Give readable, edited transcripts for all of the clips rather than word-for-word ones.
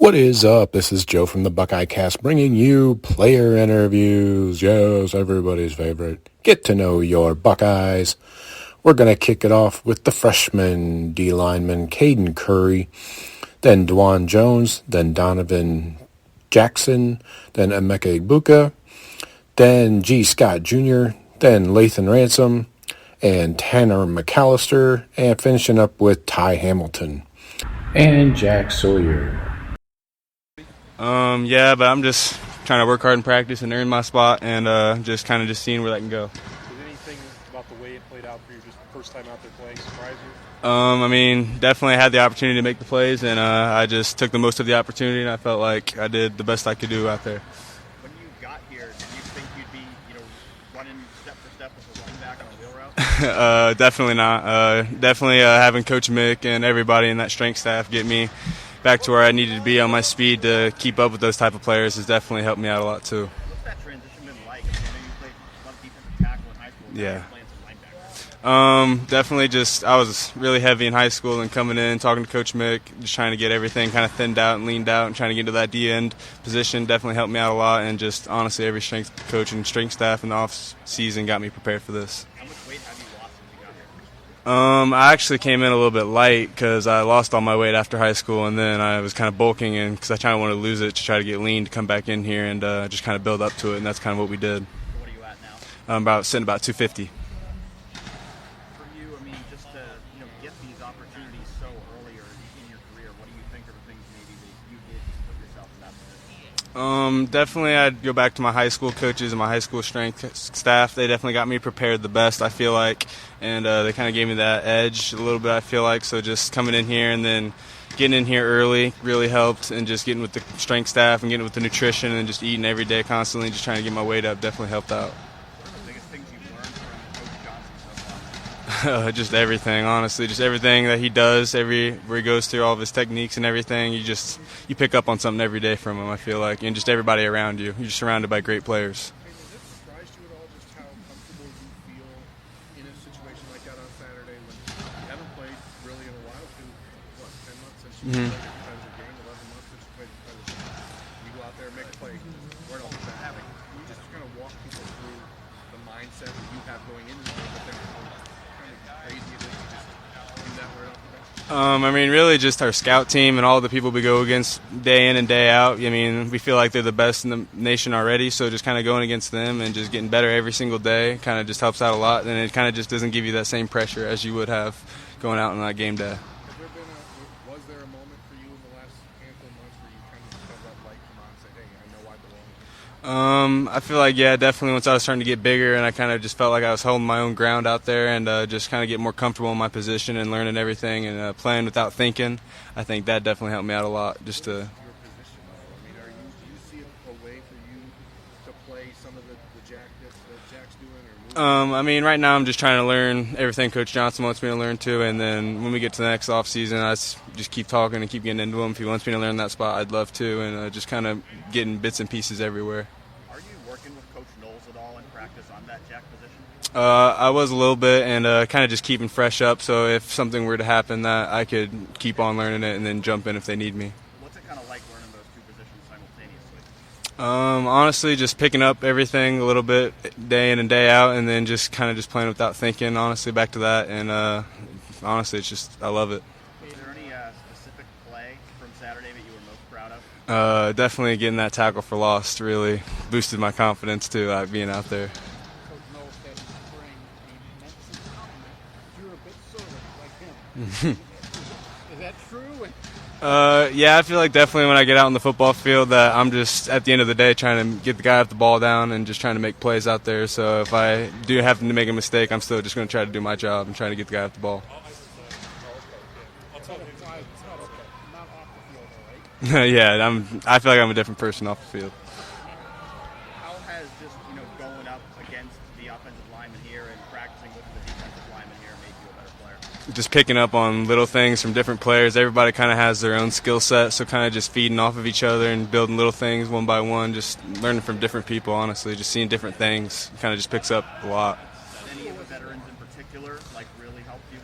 What is up? This is Joe from the Buckeye Cast bringing you player interviews. Yes, everybody's favorite. Get to know your Buckeyes. We're going to kick it off with the freshman D lineman Caden Curry, then Dawand Jones, then Donovan Jackson, then Emeka Egbuka, then G. Scott Jr., then Lathan Ransom, and Tanner McCalister, and finishing up with Ty Hamilton. And Jack Sawyer. Yeah, but I'm just trying to work hard in practice and earn my spot, and just seeing where that can go. Did anything about the way it played out for you, just the first time out there playing, surprise you? I mean, definitely had the opportunity to make the plays, and I just took the most of the opportunity, and I felt like I did the best I could do out there. When you got here, did you think you'd be, running step for step with a running back on a wheel route? Definitely not. Definitely having Coach Mick and everybody in that strength staff get me back to where I needed to be on my speed to keep up with those type of players has definitely helped me out a lot too. What's that transition been like? I know you played a lot of defensive tackle in high school. Yeah. Playing some linebacker. Definitely just I was really heavy in high school and coming in, talking to Coach Mick, just trying to get everything kind of thinned out and leaned out and trying to get into that D-end position definitely helped me out a lot, and just honestly every strength coach and strength staff in the off season got me prepared for this. How much weight have you lost since you got here? I actually came in a little bit light because I lost all my weight after high school, and then I was kind of bulking in because I kind of wanted to lose it to try to get lean to come back in here and just kind of build up to it, and that's kind of what we did. What are you at now? I'm sitting about 250. For you, I mean, just to get these opportunities so earlier in your career, what do you think are the things maybe that you did to put yourself in that position? Definitely I'd go back to my high school coaches and my high school strength staff. They definitely got me prepared the best, I feel like, and they kind of gave me that edge a little bit, I feel like. So just coming in here and then getting in here early really helped, and just getting with the strength staff and getting with the nutrition and just eating every day constantly, just trying to get my weight up definitely helped out. What are the biggest things you've learned from Coach Johnson so far? Just everything, honestly, just everything that he does, where he goes through all of his techniques and everything. You pick up on something every day from him, I feel like, and just everybody around you. You're just surrounded by great players. Has it surprised you at all just how comfortable you feel in a situation like that on Saturday when you haven't played really in a while? 10 months since you played a competitive game, 11 months since you played a competitive game. You go out there and make a play. Where else is that happening? Can you just kind of walk people through the mindset that you have going into the game, but then kind of crazy it is to just do that right off the bat? I mean, really just our scout team and all the people we go against day in and day out. I mean, we feel like they're the best in the nation already, so just kind of going against them and just getting better every single day kind of just helps out a lot, and it kind of just doesn't give you that same pressure as you would have going out on that game day. Was there a moment for you in the last handful of months where you kind of felt that light come on and say, hey, I know I belong? I feel like, yeah, definitely once I was starting to get bigger and I kind of just felt like I was holding my own ground out there and just kind of get more comfortable in my position and learning everything and playing without thinking, I think that definitely helped me out a lot. Just to Your position, though. I mean, do you see a way for you to play some of the Jack's doing? Or I mean, right now I'm just trying to learn everything Coach Johnson wants me to learn too, and then when we get to the next off season, I just keep talking and keep getting into him. If he wants me to learn that spot, I'd love to, and just kind of getting bits and pieces everywhere. Are you working with Coach Knowles at all in practice on that Jack position? I was a little bit, and kind of just keeping fresh up, so if something were to happen, that I could keep on learning it and then jump in if they need me. What's it kind of like learning those two positions simultaneously? Honestly, just picking up everything a little bit day in and day out, and then just kind of just playing without thinking, honestly, back to that. And honestly, it's just, I love it. Is there any specific play from Saturday that you were most proud of? Definitely getting that tackle for loss really boosted my confidence too, being out there. Coach Knowles said in spring he meant some compliment. You're a bit sort of like him. Is that true? Yeah, I feel like definitely when I get out on the football field that I'm just, at the end of the day, trying to get the guy off the ball down and just trying to make plays out there. So if I do happen to make a mistake, I'm still just going to try to do my job and trying to get the guy off the ball. It's not okay. Not off the field, all right? Yeah, I feel like I'm a different person off the field. How has just going up against the offensive lineman here and practicing with the defensive lineman here made you a better player? Just picking up on little things from different players. Everybody kind of has their own skill set, so kind of just feeding off of each other and building little things one by one, just learning from different people, honestly, just seeing different things kind of just picks up a lot. Any of the veterans in particular really helped you?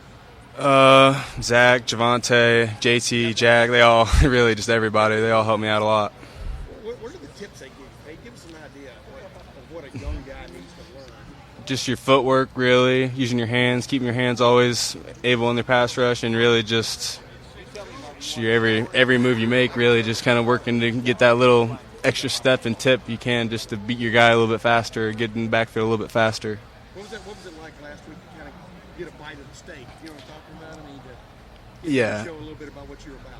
Zach, Javante, JT, Jack, they all, really just everybody, they all helped me out a lot. What are the tips they give you? Hey, give us an idea of what a young guy needs to learn. Just your footwork, really, using your hands, keeping your hands always able in their pass rush, and really just your every move you make, really just kind of working to get that little extra step and tip you can just to beat your guy a little bit faster, get in the backfield a little bit faster. What was it like last week to kind of get a bite of the steak? You know what I'm talking about? I mean, to show a little bit about what you're about.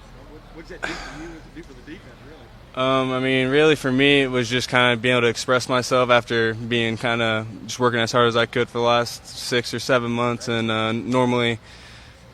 What does that do for you and do for the defense, really? I mean, really for me, it was just kind of being able to express myself after being kind of just working as hard as I could for the last 6 or 7 months, and normally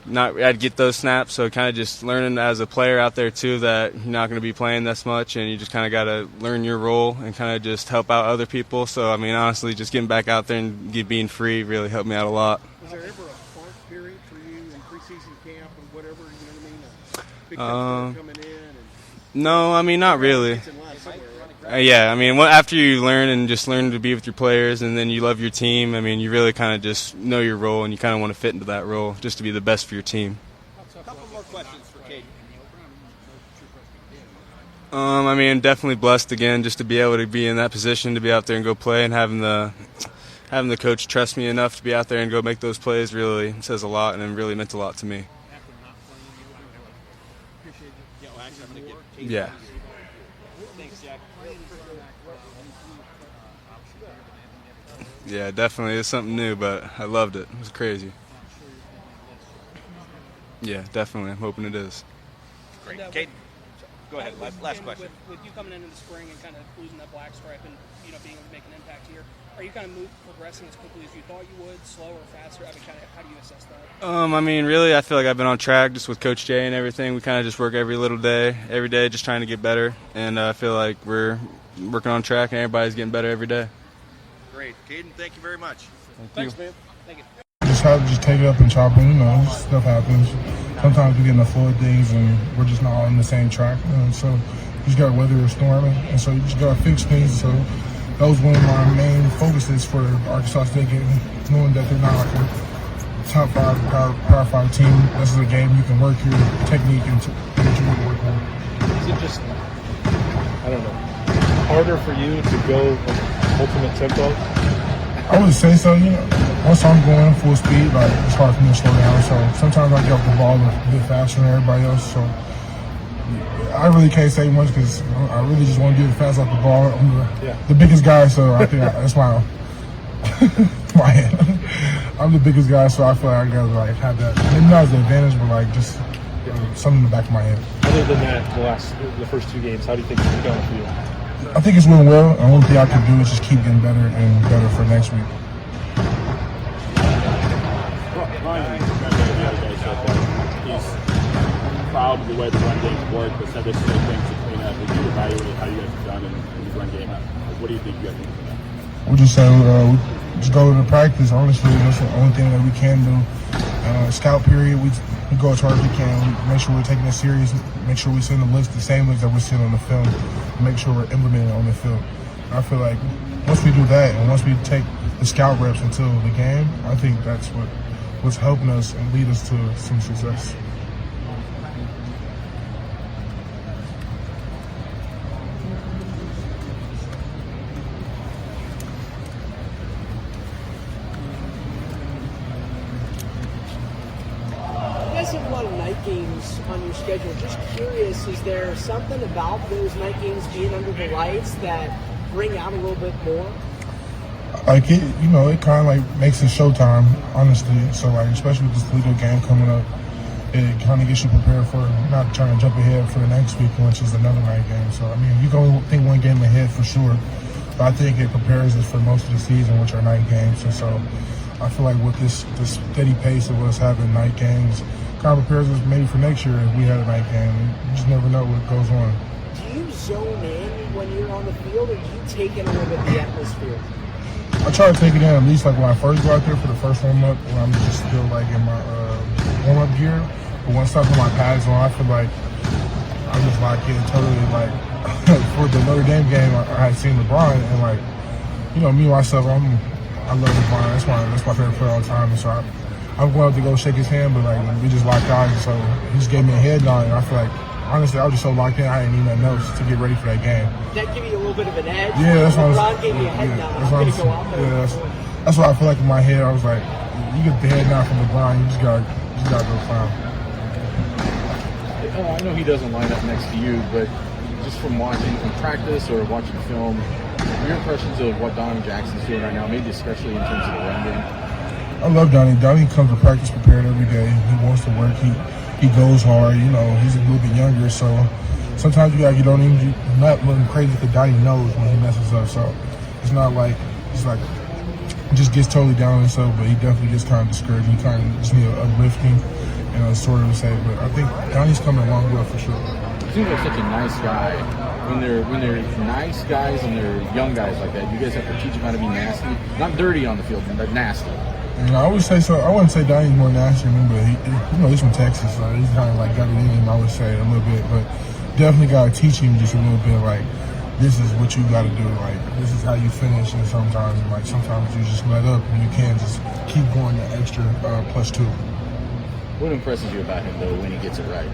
I'd get those snaps, so kind of just learning as a player out there too that you're not going to be playing this much, and you just kind of got to learn your role and kind of just help out other people. So I mean, honestly, just getting back out there and being free really helped me out a lot. Was there ever a funk period for you in preseason camp and whatever? You know what I mean? A big time coming in. No, I mean not really. It's in line somewhere, right? Yeah, I mean, after you learn to be with your players, and then you love your team, I mean, you really kind of just know your role, and you kind of want to fit into that role just to be the best for your team. A couple more questions for Caden. I mean, definitely blessed again just to be able to be in that position, to be out there and go play, and having the coach trust me enough to be out there and go make those plays really says a lot, and it really meant a lot to me. Yeah. Yeah, definitely. It's something new, but I loved it. It was crazy. Yeah, definitely. I'm hoping it is. Great. Caden, go ahead. Last question. With you coming into the spring and kind of losing that black stripe and being able to make an impact here, are you kind of progressing as quickly as you thought you would, slower, faster? I mean, kind of how do you assess that? I mean, really, I feel like I've been on track just with Coach Jay and everything. We kind of just work every day, just trying to get better, and I feel like we're working on track and everybody's getting better every day. Great. Caden, thank you very much. Thanks, man. Thank you. Just have to just take it up and chop it. Stuff happens. Sometimes we get in the flow of things and we're just not on the same track. So you just got to weather the storm, and so you just got to fix things. So that was one of my main focuses for Arkansas State game, knowing that they're not like a top 5 power 5 team. This is a game you can work your technique and what you want to work on. Is it just, I don't know, harder for you to go ultimate tempo? I would say so. Once I'm going full speed, like it's hard for me to slow down. So sometimes I get off the ball a bit faster than everybody else. So I really can't say much because I really just want to do it fast off the ball. I'm the biggest guy, so I think that's my I'm the biggest guy, so I feel like I gotta have that. Maybe not as an advantage, but just something in the back of my head. Other than that, the first 2 games, how do you think it's going for you? I think it's went well. The only thing I can do is just keep getting better and better for next week. He's proud of the way the run game's worked, but said there's still things to clean up. Would you evaluate how you guys have done in the run game? What do you think you guys need to do? We just say we just go to practice. Honestly, that's the only thing that we can do. Scout period, we go as hard as we can. We make sure we're taking it serious. Make sure we send the list, the same list that we're seeing on the film. Make sure we're implementing it on the field. I feel like once we do that, and once we take the scout reps until the game, I think that's what's helping us and lead us to some success. Have a lot of night games on your schedule. Just curious, is there something about those night games being under the lights that bring out a little bit more? Like it kind of makes it showtime, honestly. So especially with this Toledo game coming up, it kind of gets you prepared for not trying to jump ahead for the next week, which is another night game. So I mean, you can think one game ahead for sure, but I think it prepares us for most of the season, which are night games. And so I feel like with this steady pace of us having night games, kind of prepares us maybe for next year if we had a night game. You just never know what goes on. Do you zone in when you're on the field, or do you take in a little bit of the atmosphere? I try to take it in at least when I first go out there for the first warm-up, when I'm just still in my warm-up gear. But once I put my pads on, I feel like I'm just getting totally for the Notre Dame game, I had seen LeBron and me myself, I love LeBron. That's my favorite player all the time. And so I'm going up to go shake his hand, but like we just locked eyes, so he just gave me a head nod, and I feel like honestly I was just so locked in, I didn't need nothing else to get ready for that game. Did that give you a little bit of an edge? Yeah, that's what LeBron gave me a head nod. I'm going to go out there. Yeah, that's what I feel like in my head. I was like, you get the head nod from LeBron, you just gotta go clown. I know he doesn't line up next to you, but just from watching from practice or watching film, your impressions of what Donovan Jackson's doing right now, maybe especially in terms of the run game. I love Donnie. Donnie comes to practice prepared every day. He wants to work. He goes hard. You know, he's a little bit younger, so sometimes you gotta get on him. Not looking crazy because Donnie knows when he messes up. So it's not like he just gets totally down on himself, but he definitely gets kind of discouraged. He kind of just need a uplifting, sort of say. But I think Donnie's coming along well for sure. He seems like such a nice guy. When they're nice guys and they're young guys like that, you guys have to teach them how to be nasty, not dirty on the field, but nasty. I would say so. I wouldn't say Donnie's more nasty than me, but he's from Texas, so he's kind of like got it in him. I would say a little bit, but definitely got to teach him just a little bit. Like, this is what you got to do. Like, this is how you finish. And sometimes you just let up and you can't just keep going the extra +2. What impresses you about him though when he gets it right?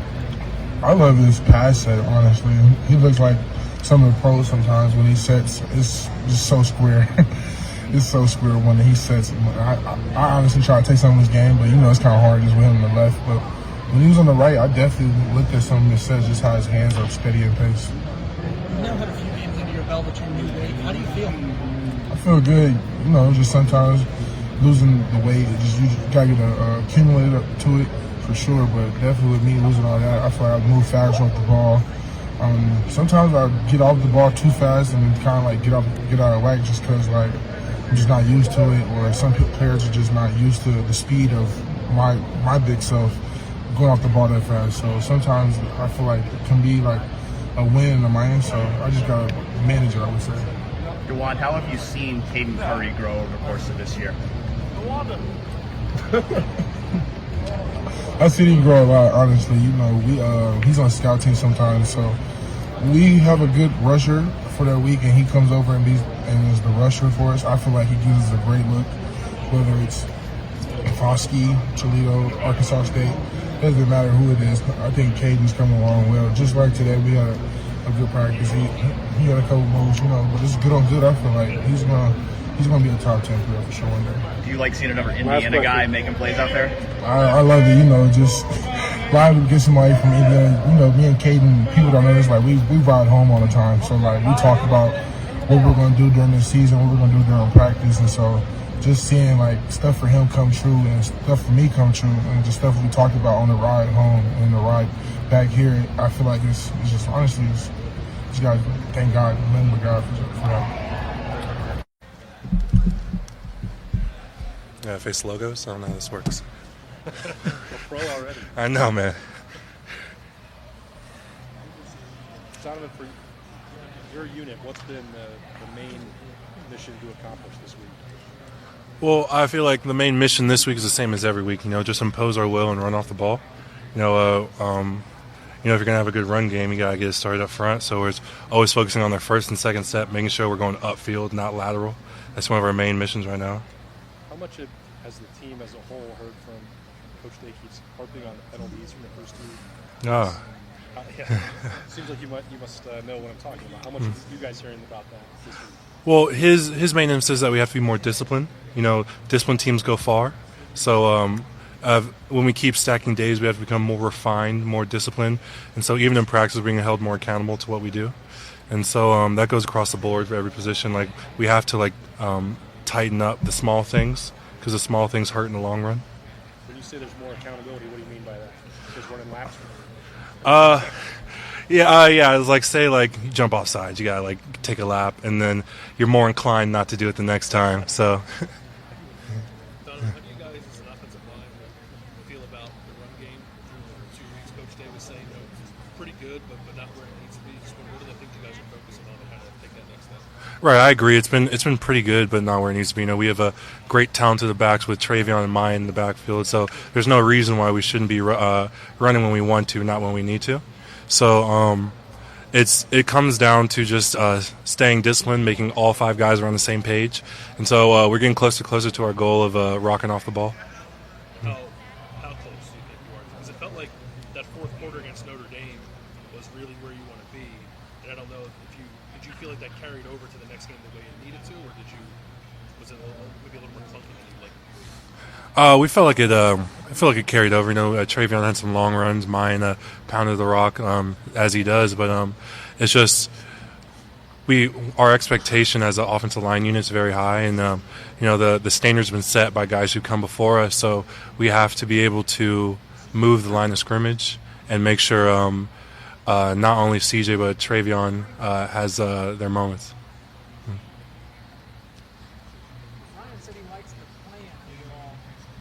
I love his pass set, honestly. He looks like some of the pros sometimes when he sets. It's just so square. It's so square when he sets. I honestly try to take some of his game, but it's kind of hard just with him on the left. But when he was on the right, I definitely looked at some of his sets, just how his hands are steady and pace. You now have a few games under your belt at your new weight. How do you feel? I feel good. Just sometimes losing the weight, you just got to get accumulated to it. For sure, but definitely with me losing all that, I feel like I move fast off the ball. Sometimes I get off the ball too fast and kind of like get out of whack just because like I'm just not used to it, or some players are just not used to the speed of my big self going off the ball that fast. So sometimes I feel like it can be like a win in my end. So I just gotta manage it, I would say. Dawand, how have you seen Caden Curry grow over the course of this year? I see him grow a lot, honestly. He's on the scout team sometimes, so we have a good rusher for that week, and he comes over and is the rusher for us. I feel like he gives us a great look, whether it's Foskey, Toledo, Arkansas State. It doesn't matter who it is. I think Caden's coming along well. Just like today, we had a good practice. He had a couple moves, but it's good on good. I feel like he's gonna be a top 10 player for sure one day. Do you like seeing another Indiana guy making plays out there? I love it, just riding to get somebody from Indiana. Me and Caden, people don't know this, like we ride home all the time. So like we talk about what we're gonna do during the season, what we're gonna do during practice, and so just seeing like stuff for him come true and stuff for me come true, and just stuff we talked about on the ride home and the ride back here, I feel like it's just honestly, just gotta thank God, remember God for that. Yeah, face logos. I don't know how this works. A pro already. I know, man. Donovan, for your unit, what's been the main mission to accomplish this week? Well, I feel like the main mission this week is the same as every week. Just impose our will and run off the ball. If you're gonna have a good run game, you gotta get it started up front. So we're always focusing on their first and second step, making sure we're going upfield, not lateral. That's one of our main missions right now. How much has the team as a whole heard from Coach Day? Keeps harping on penalties from the first two. Yeah. Seems like you must know what I'm talking about. How much are you guys hearing about that this week? Well, his main emphasis is that we have to be more disciplined. Disciplined teams go far. So when we keep stacking days, we have to become more refined, more disciplined. And so even in practice, we're being held more accountable to what we do. And so that goes across the board for every position. Like we have to tighten up the small things because the small things hurt in the long run. When you say there's more accountability, what do you mean by that? Just running laps? Yeah. It's like say you jump off sides, you gotta take a lap, and then you're more inclined not to do it the next time. So. Donovan, how do you guys as an offensive line feel about the run game through 2 weeks? Coach Day was saying it's pretty good, but not where it needs to be. Just what are the things you guys are focusing on and how to take that next step? Right, I agree. It's been pretty good, but not where it needs to be. We have a great talented backs with Travion and Maya in the backfield, so there's no reason why we shouldn't be running when we want to, not when we need to. So it comes down to just staying disciplined, making all 5 guys are on the same page, and so we're getting closer to our goal of rocking off the ball. How And I don't know if did you feel like that carried over to the next game the way it needed to, or was it maybe a little more clunky than you'd like? We felt like it. I feel like it carried over. Travion had some long runs. Mine pounded the rock as he does, but it's just our expectation as an offensive line unit is very high, and the standard's been set by guys who come before us. So we have to be able to move the line of scrimmage and make sure not only CJ but Travion has their moments. Ryan said he likes the plan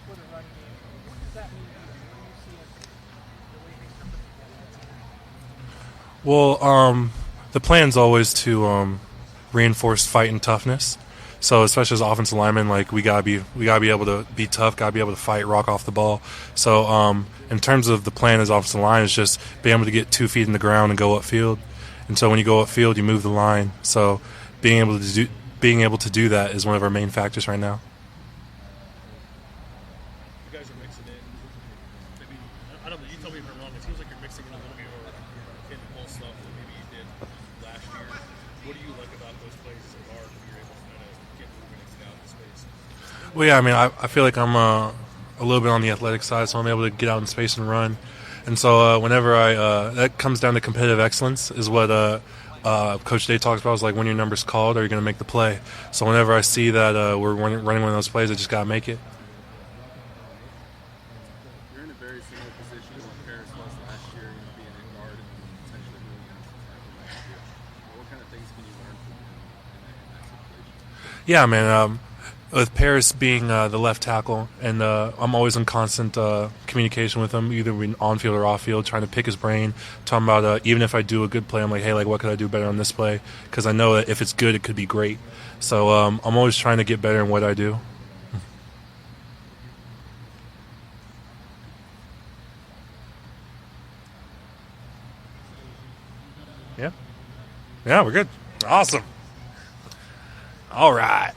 for the running game. What does that mean to you? When you see it, the way things are put together? Well, the plan's always to reinforce fight and toughness. So especially as offensive linemen, like we gotta be able to be tough, gotta be able to fight, rock off the ball. So in terms of the plan as offensive line, is just being able to get 2 feet in the ground and go upfield. And so when you go upfield, you move the line. So being able to do that is one of our main factors right now. You guys are mixing in. Maybe I don't know. You tell me if I'm wrong. It seems like you're mixing in a little bit more hit and pull stuff than maybe you did last year. What do you like about those plays as a guard when you're able to kind of get moving and get out in space? Well, yeah, I mean, I feel like I'm a little bit on the athletic side, so I'm able to get out in space and run. And so whenever that comes down to competitive excellence is what Coach Day talks about, is like when your number's called, are you going to make the play? So whenever I see that we're running one of those plays, I just got to make it. You're in a very similar position to what Paris was last year, being a guard and potentially moving on to tackle last year. What kind of things can you learn from him in that situation? Yeah, man. With Paris being the left tackle, and I'm always in constant communication with him, either on field or off field, trying to pick his brain, talking about even if I do a good play, I'm like, hey, like what could I do better on this play? Because I know that if it's good, it could be great. So I'm always trying to get better in what I do. Yeah. Yeah, we're good. Awesome. All right.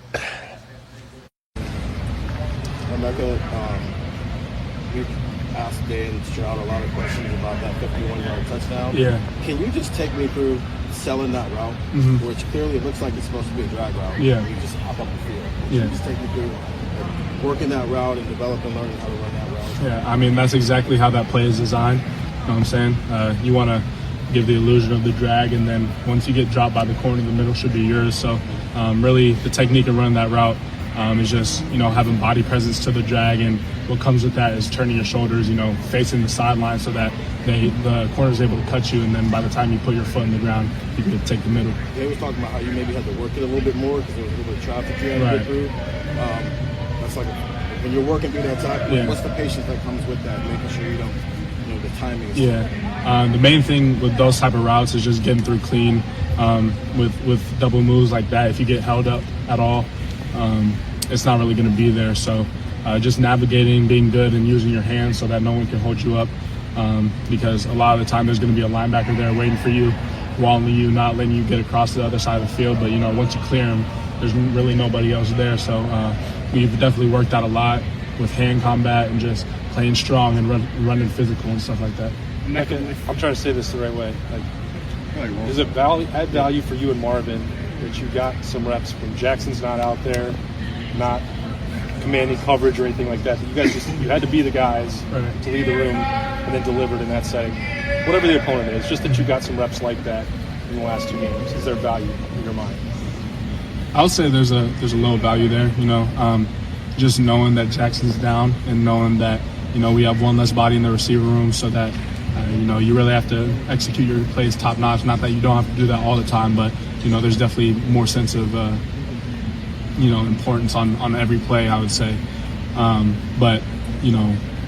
Emeka, we asked Dan Stroud a lot of questions about that 51-yard touchdown. Yeah. Can you just take me through selling that route, which clearly it looks like it's supposed to be a drag route? Yeah. You just hop up the field. Can Yeah. you just take me through working that route and developing, learning how to run that route? Yeah, I mean, that's exactly how that play is designed. You know what I'm saying? You want to give the illusion of the drag, and then once you get dropped by the corner, the middle should be yours. So really the technique of running that route is just, having body presence to the drag, and what comes with that is turning your shoulders, facing the sideline so that the corner is able to cut you, and then by the time you put your foot in the ground, you can take the middle. They was talking about how you maybe had to work it a little bit more because there was a little bit of traffic you had to get through. That's like when you're working through that time, what's the patience that comes with that, making sure you don't, the timing is the main thing with those type of routes is just getting through clean. With double moves like that, if you get held up at all, it's not really going to be there. So just navigating, being good, and using your hands so that no one can hold you up, because a lot of the time there's going to be a linebacker there waiting for you, walling you, not letting you get across the other side of the field. But once you clear them, there's really nobody else there. So we've definitely worked out a lot with hand combat and just playing strong and running physical and stuff like that. I'm trying to say this the right way. Does it add value for you and Marvin that you got some reps when Jackson's not out there, not commanding coverage or anything like that? That you guys you had to be the guys to lead the room and then delivered in that setting. Whatever the opponent is, just that you got some reps like that in the last 2 games. Is there value in your mind? I would say there's a low value there. Just knowing that Jackson's down and knowing that we have one less body in the receiver room, so that you really have to execute your plays top notch. Not that you don't have to do that all the time, but there's definitely more sense of importance on every play, I would say. But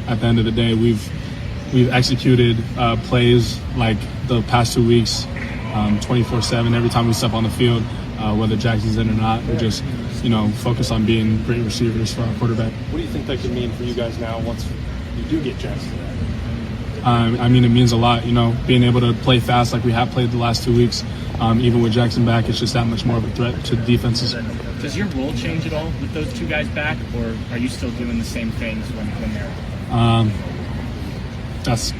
at the end of the day, we've executed plays like the past 2 weeks, 24/7 every time we step on the field, whether Jackson's in or not. We just focus on being great receivers for our quarterback. What do you think that could mean for you guys now once you do get Jackson? I mean, it means a lot, being able to play fast like we have played the last 2 weeks. Even with Jackson back, it's just that much more of a threat to the defenses. Does your role change at all with those two guys back, or are you still doing the same things when they're? That's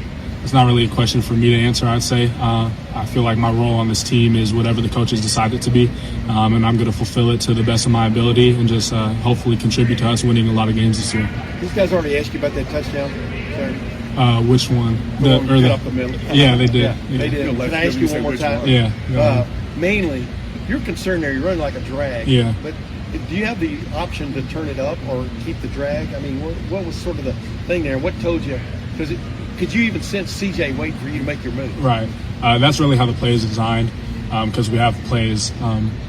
it's not really a question for me to answer, I'd say. I feel like my role on this team is whatever the coaches decide it to be, and I'm going to fulfill it to the best of my ability and just hopefully contribute to us winning a lot of games this year. These guys already asked you about that touchdown. Which one? Up the middle. Yeah, they did. Yeah, they did. Can I ask you one more time? Yeah. Mainly, you're concerned there. You're running like a drag. Yeah. But do you have the option to turn it up or keep the drag? I mean, what was sort of the thing there? What told you? Because could you even sense CJ waiting for you to make your move? Right. That's really how the play is designed, because we have plays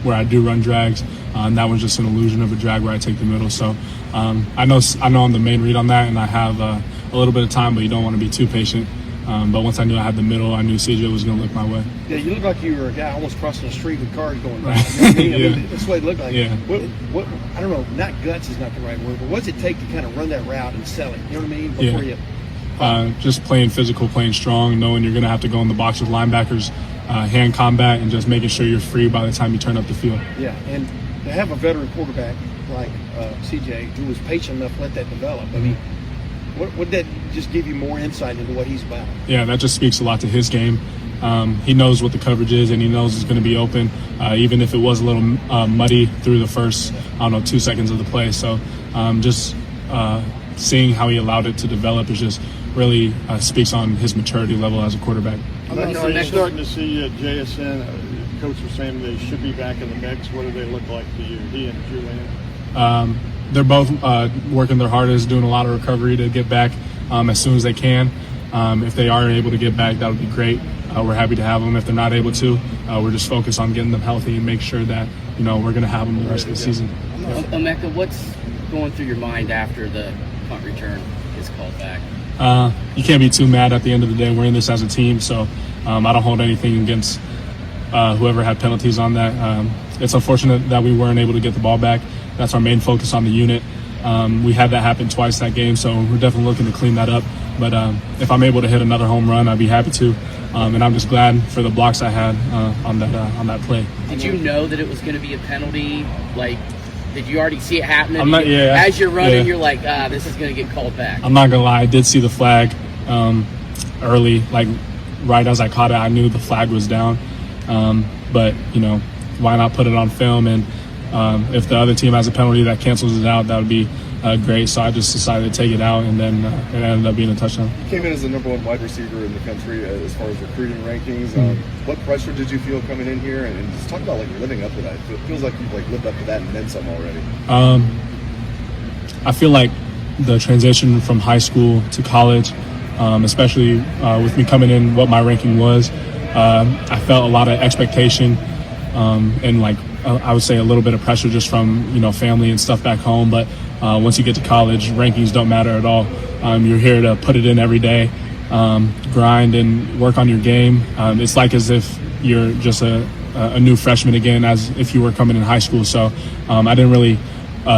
where I do run drags, and that one's just an illusion of a drag where I take the middle. So I know I'm the main read on that, and I have a little bit of time, but you don't want to be too patient. But once I knew I had the middle, I knew CJ was going to look my way. Yeah, you look like you were a guy almost crossing the street with cars going by. You know what I mean? Yeah. I mean, that's what it looked like. Yeah. What, I don't know, not guts is not the right word, but what does it take to kind of run that route and sell it? You know what I mean? Before you. Just playing physical, playing strong, knowing you're going to have to go in the box with linebackers, hand combat, and just making sure you're free by the time you turn up the field. Yeah, and to have a veteran quarterback like CJ who was patient enough to let that develop, I mean, would that just give you more insight into what he's about? Yeah, that just speaks a lot to his game. He knows what the coverage is, and he knows it's going to be open, even if it was a little muddy through the first, 2 seconds of the play. So just seeing how he allowed it to develop is just really speaks on his maturity level as a quarterback. Are you starting to see JSN? Coach was saying they should be back in the mix. What do they look like to you, he and Julian? They're both working their hardest, doing a lot of recovery to get back as soon as they can. If they are able to get back, that would be great. We're happy to have them. If they're not able to, we're just focused on getting them healthy and make sure that we're going to have them the rest of the season. Emeka, what's going through your mind after the punt return is called back? You can't be too mad at the end of the day. We're in this as a team, so I don't hold anything against whoever had penalties on that. It's unfortunate that we weren't able to get the ball back. That's our main focus on the unit. We had that happen twice that game, so we're definitely looking to clean that up. But if I'm able to hit another home run, I'd be happy to. And I'm just glad for the blocks I had on that play. Did you know that it was going to be a penalty? Like, did you already see it happening? Yeah. As you're running, you're like, this is going to get called back. I'm not going to lie. I did see the flag early, like right as I caught it. I knew the flag was down. But, why not put it on film? And if the other team has a penalty that cancels it out, that would be great. So I just decided to take it out, and then it ended up being a touchdown. You came in as the #1 wide receiver in the country as far as recruiting rankings. What pressure did you feel coming in here? And just talk about living up to that. It feels like you've lived up to that and then some already. I feel like the transition from high school to college, especially with me coming in, what my ranking was, I felt a lot of expectation and I would say a little bit of pressure just from family and stuff back home. But once you get to college, rankings don't matter at all. You're here to put it in every day, grind and work on your game. It's like as if you're just a new freshman again, as if you were coming in high school. So I didn't really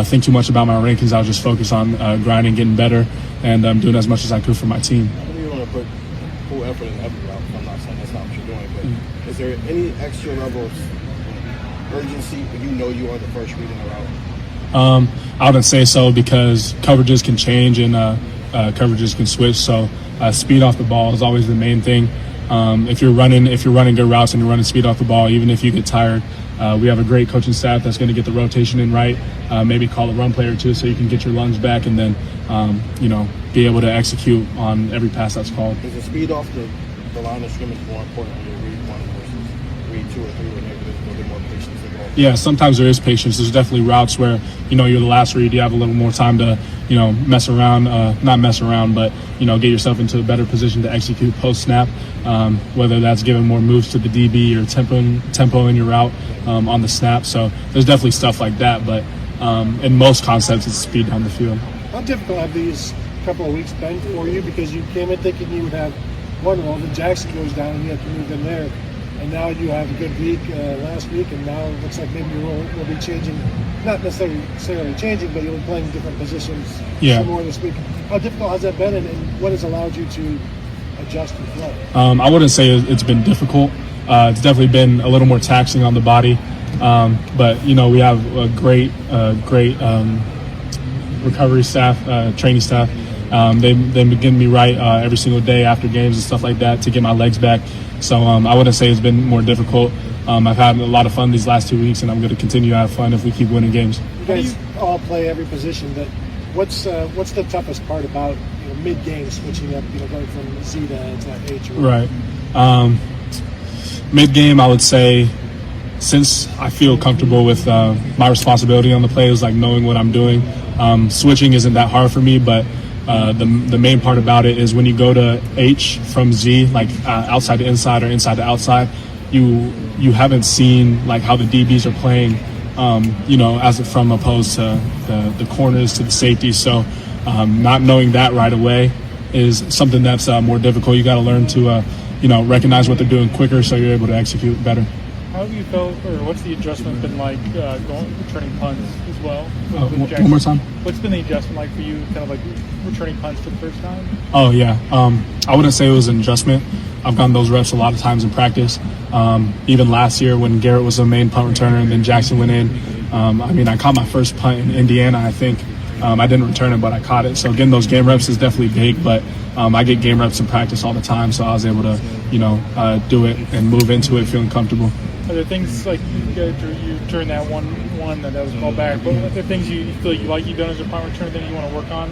think too much about my rankings. I was just focused on grinding, getting better, and doing as much as I could for my team. I know you want to put full effort in every route. I'm not saying that's not what you're doing, but is there any extra level of urgency when you are the first read in the route? I wouldn't say so, because coverages can change and coverages can switch. So speed off the ball is always the main thing. If you're running good routes and you're running speed off the ball, even if you get tired, we have a great coaching staff that's going to get the rotation in right. Maybe call a run play or two so you can get your lungs back, and then be able to execute on every pass that's called. Is the speed off the line of scrimmage more important when you read one versus read 2 or 3, or maybe there's a little bit more patience involved? Yeah, sometimes there is patience. There's definitely routes where you're the last read. You have a little more time to mess around, not mess around, but get yourself into a better position to execute post snap. Whether that's giving more moves to the DB or tempo in your route on the snap. So there's definitely stuff like that. But in most concepts, it's speed down the field. How difficult have these couple of weeks been for you? Because you came in thinking you would have one role, then Jackson goes down and you have to move them there. And now you have a good week last week, and now it looks like maybe your role will be changing, not necessarily changing, but you'll be playing different positions some more this week. How difficult has that been, and what has allowed you to adjust and flow? I wouldn't say it's been difficult. It's definitely been a little more taxing on the body. But, we have a great recovery staff, training staff. They've been getting me right every single day after games and stuff like that to get my legs back. So I wouldn't say it's been more difficult. I've had a lot of fun these last 2 weeks, and I'm going to continue to have fun if we keep winning games. You guys all play every position, but what's the toughest part about mid-game switching up, going from Z to H? Right. Mid-game, I would say, since I feel comfortable with my responsibility on the play is like knowing what I'm doing. Switching isn't that hard for me, but the main part about it is when you go to H from Z, like outside to inside or inside to outside, you haven't seen like how the DBs are playing, as from opposed to the corners to the safeties. So not knowing that right away is something that's more difficult. You got to learn to recognize what they're doing quicker so you're able to execute better. How have you felt, or what's the adjustment been like returning punts as well? One more time. What's been the adjustment like for you, kind of like returning punts for the first time? Oh, yeah. I wouldn't say it was an adjustment. I've gotten those reps a lot of times in practice. Even last year when Garrett was the main punt returner and then Jackson went in. I caught my first punt in Indiana, I think. I didn't return it, but I caught it. So getting those game reps is definitely big, but I get game reps in practice all the time, so I was able to, do it and move into it feeling comfortable. Are there things like you turned that one that was called back, but are there things you feel like you've done as a punt returner that you want to work on?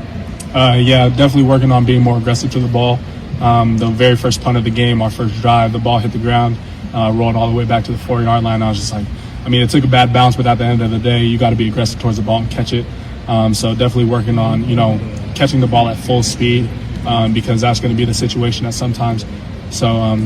Yeah, definitely working on being more aggressive to the ball. The very first punt of the game, our first drive, the ball hit the ground, rolled all the way back to the 4-yard line. I was just like, it took a bad bounce, but at the end of the day, you got to be aggressive towards the ball and catch it. So definitely working on, catching the ball at full speed because that's going to be the situation at sometimes. So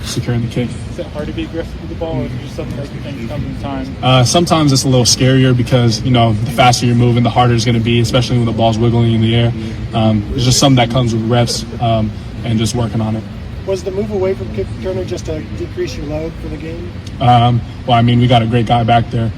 securing the kick. Is it hard to be aggressive with the ball, or is it just something that you think comes in time? Sometimes it's a little scarier because, the faster you're moving, the harder it's going to be, especially when the ball's wiggling in the air. It's just something that comes with reps and just working on it. Was the move away from kick returner just to decrease your load for the game? We got a great guy back there.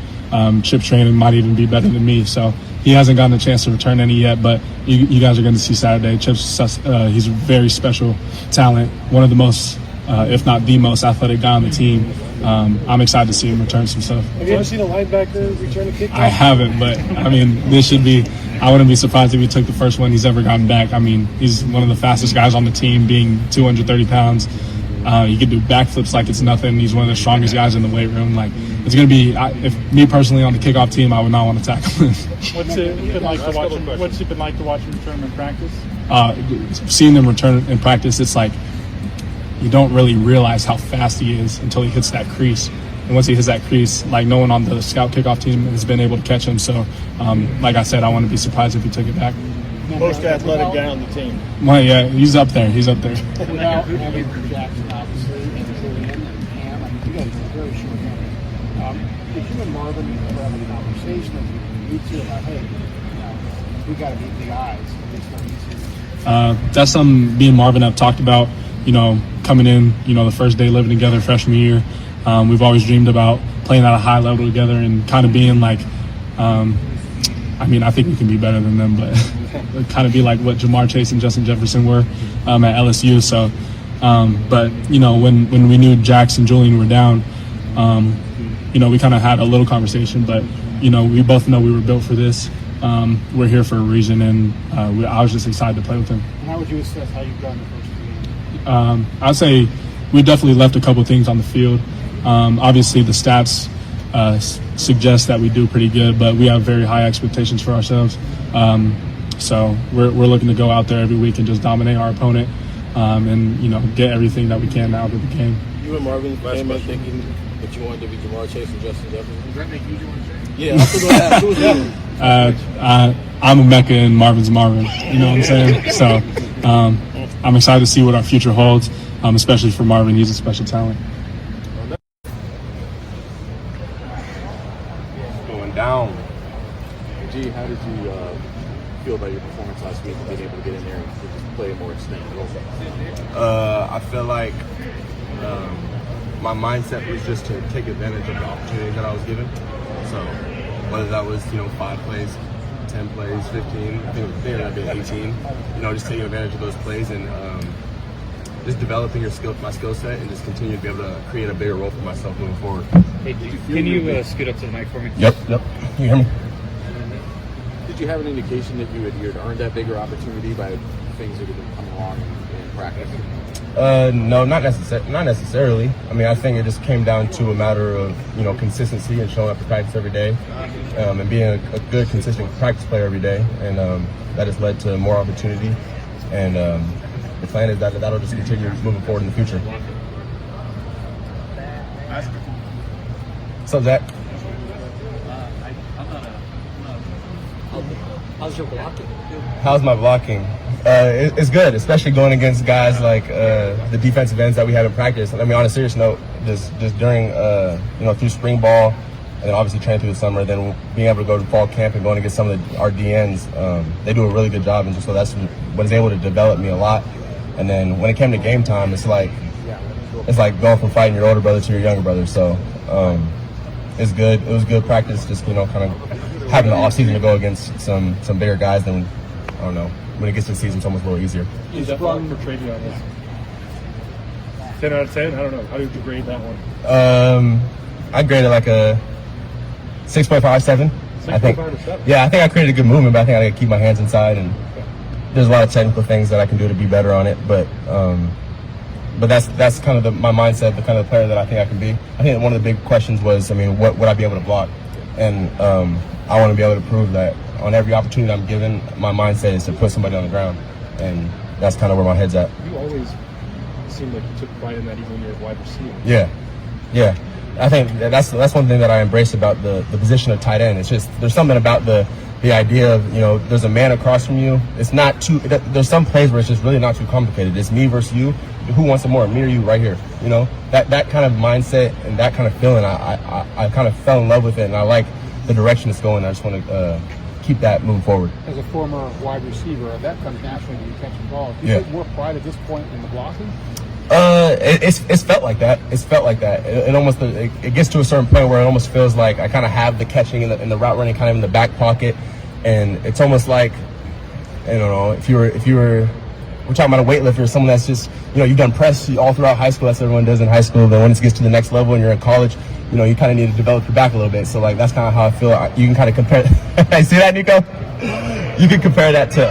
Chip's training might even be better than me, so he hasn't gotten a chance to return any yet, but you guys are going to see Saturday. Chip's he's a very special talent, one of the most, if not the most athletic guy on the team. I'm excited to see him return some stuff. Have you ever seen a linebacker return a kick? I haven't, but this should be. I wouldn't be surprised if he took the first one he's ever gotten back. He's one of the fastest guys on the team, being 230 pounds. He can do backflips like it's nothing. He's one of the strongest guys in the weight room. It's going to be, if me personally on the kickoff team, I would not want to tackle him. What's it been like to watch him return in practice? Seeing him return in practice, it's like you don't really realize how fast he is until he hits that crease. And once he hits that crease, no one on the scout kickoff team has been able to catch him. So, like I said, I wouldn't be surprised if he took it back. Most athletic guy on the team. Well, yeah, he's up there. Now, Jackson, obviously, and Julian and Cam, you guys are very short handed. Did you and Marvin ever have a conversation you two about, hey, we got to beat the eyes at least on these series? That's something me and Marvin have talked about, coming in, the first day living together freshman year. We've always dreamed about playing at a high level together and kind of being like, I think we can be better than them, but kind of be like what Jamar Chase and Justin Jefferson were at LSU. So, but when we knew Jax and Julian were down, we kind of had a little conversation. But we both know we were built for this. We're here for a reason, and I was just excited to play with them. And how would you assess how you've done the first 3 games? I'd say we definitely left a couple things on the field. Obviously, the stats suggest that we do pretty good, but we have very high expectations for ourselves. So we're looking to go out there every week and just dominate our opponent and get everything that we can out of the game. You and Marvin came in thinking that you wanted to be Jamar Chase and Justin Jefferson. Does that make you Jamar Chase? Yeah, I was going to ask. Who was that? I'm Emeka and Marvin's Marvin. You know what I'm saying? So I'm excited to see what our future holds, especially for Marvin. He's a special talent. Going down. G, how did you feel about your performance last week and being able to get in there and just play a more extended role? I feel like my mindset was just to take advantage of the opportunities that I was given. So whether that was 5 plays, 10 plays, 15, I think it ended up being 18. Just taking advantage of those plays and just developing my skill set and just continue to be able to create a bigger role for myself moving forward. Hey, can you scoot up to the mic for me? Yep. Can you hear me? Did Did you have an indication that you had earned that bigger opportunity by things that had been coming along in practice? No, not necessarily. I mean, I think it just came down to a matter of consistency and showing up to practice every day, and being a good, consistent practice player every day, and that has led to more opportunity. And the plan is that that'll just continue moving forward in the future. What's up, Zach? How's your blocking? How's my blocking? It's good, especially going against guys like the defensive ends that we have in practice. I mean, on a serious note, just during through spring ball, and then obviously training through the summer, then being able to go to fall camp and going against some of our DNs, they do a really good job, and so that's what is able to develop me a lot. And then when it came to game time, it's like going from fighting your older brother to your younger brother. So it's good. It was good practice, just kind of having the off season to go against some bigger guys. Then I don't know. When it gets to the season, it's almost a little easier. Is that wrong for Travion? 10 out of 10? I don't know. How did you grade that one? I graded like a 6.5, 7. I think. Yeah, I think I created a good movement, but I think I got to keep my hands inside, and there's a lot of technical things that I can do to be better on it. But that's kind of my mindset, the kind of player that I think I can be. I think one of the big questions was, what would I be able to block? And I want to be able to prove that on every opportunity I'm given, my mindset is to put somebody on the ground, and that's kind of where my head's at. You always seem like you took pride in that, even when you're a wide receiver. Yeah. I think that's one thing that I embrace about the position of tight end. It's just there's something about the idea of there's a man across from you. It's not too. There's some plays where it's just really not too complicated. It's me versus you. Who wants it more, me or you, right here? That kind of mindset and that kind of feeling. I kind of fell in love with it, and I like the direction it's going. I just want to keep that moving forward. As a former wide receiver, that comes naturally when you catch the ball. Do you take more pride at this point in the blocking? It's felt like that. It's felt like that. It almost it gets to a certain point where it almost feels like I kind of have the catching and the route running kind of in the back pocket, and it's almost like I don't know if you were we're talking about a weightlifter, someone that's just you've done press all throughout high school. That's what everyone does in high school. Then when it gets to the next level and you're in college, you kind of need to develop your back a little bit. So that's kind of how I feel. You can kind of compare. I see that, Nico. You can compare that to.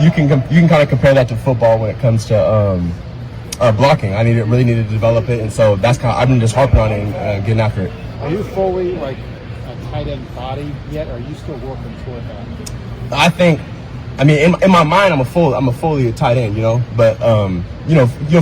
You can kind of compare that to football when it comes to blocking. I really needed to develop it, and so that's kind of I've been just harping on it and getting after it. Are you fully like a tight end body yet, or are you still working toward that? I think. In my mind, I'm a fully tight end, But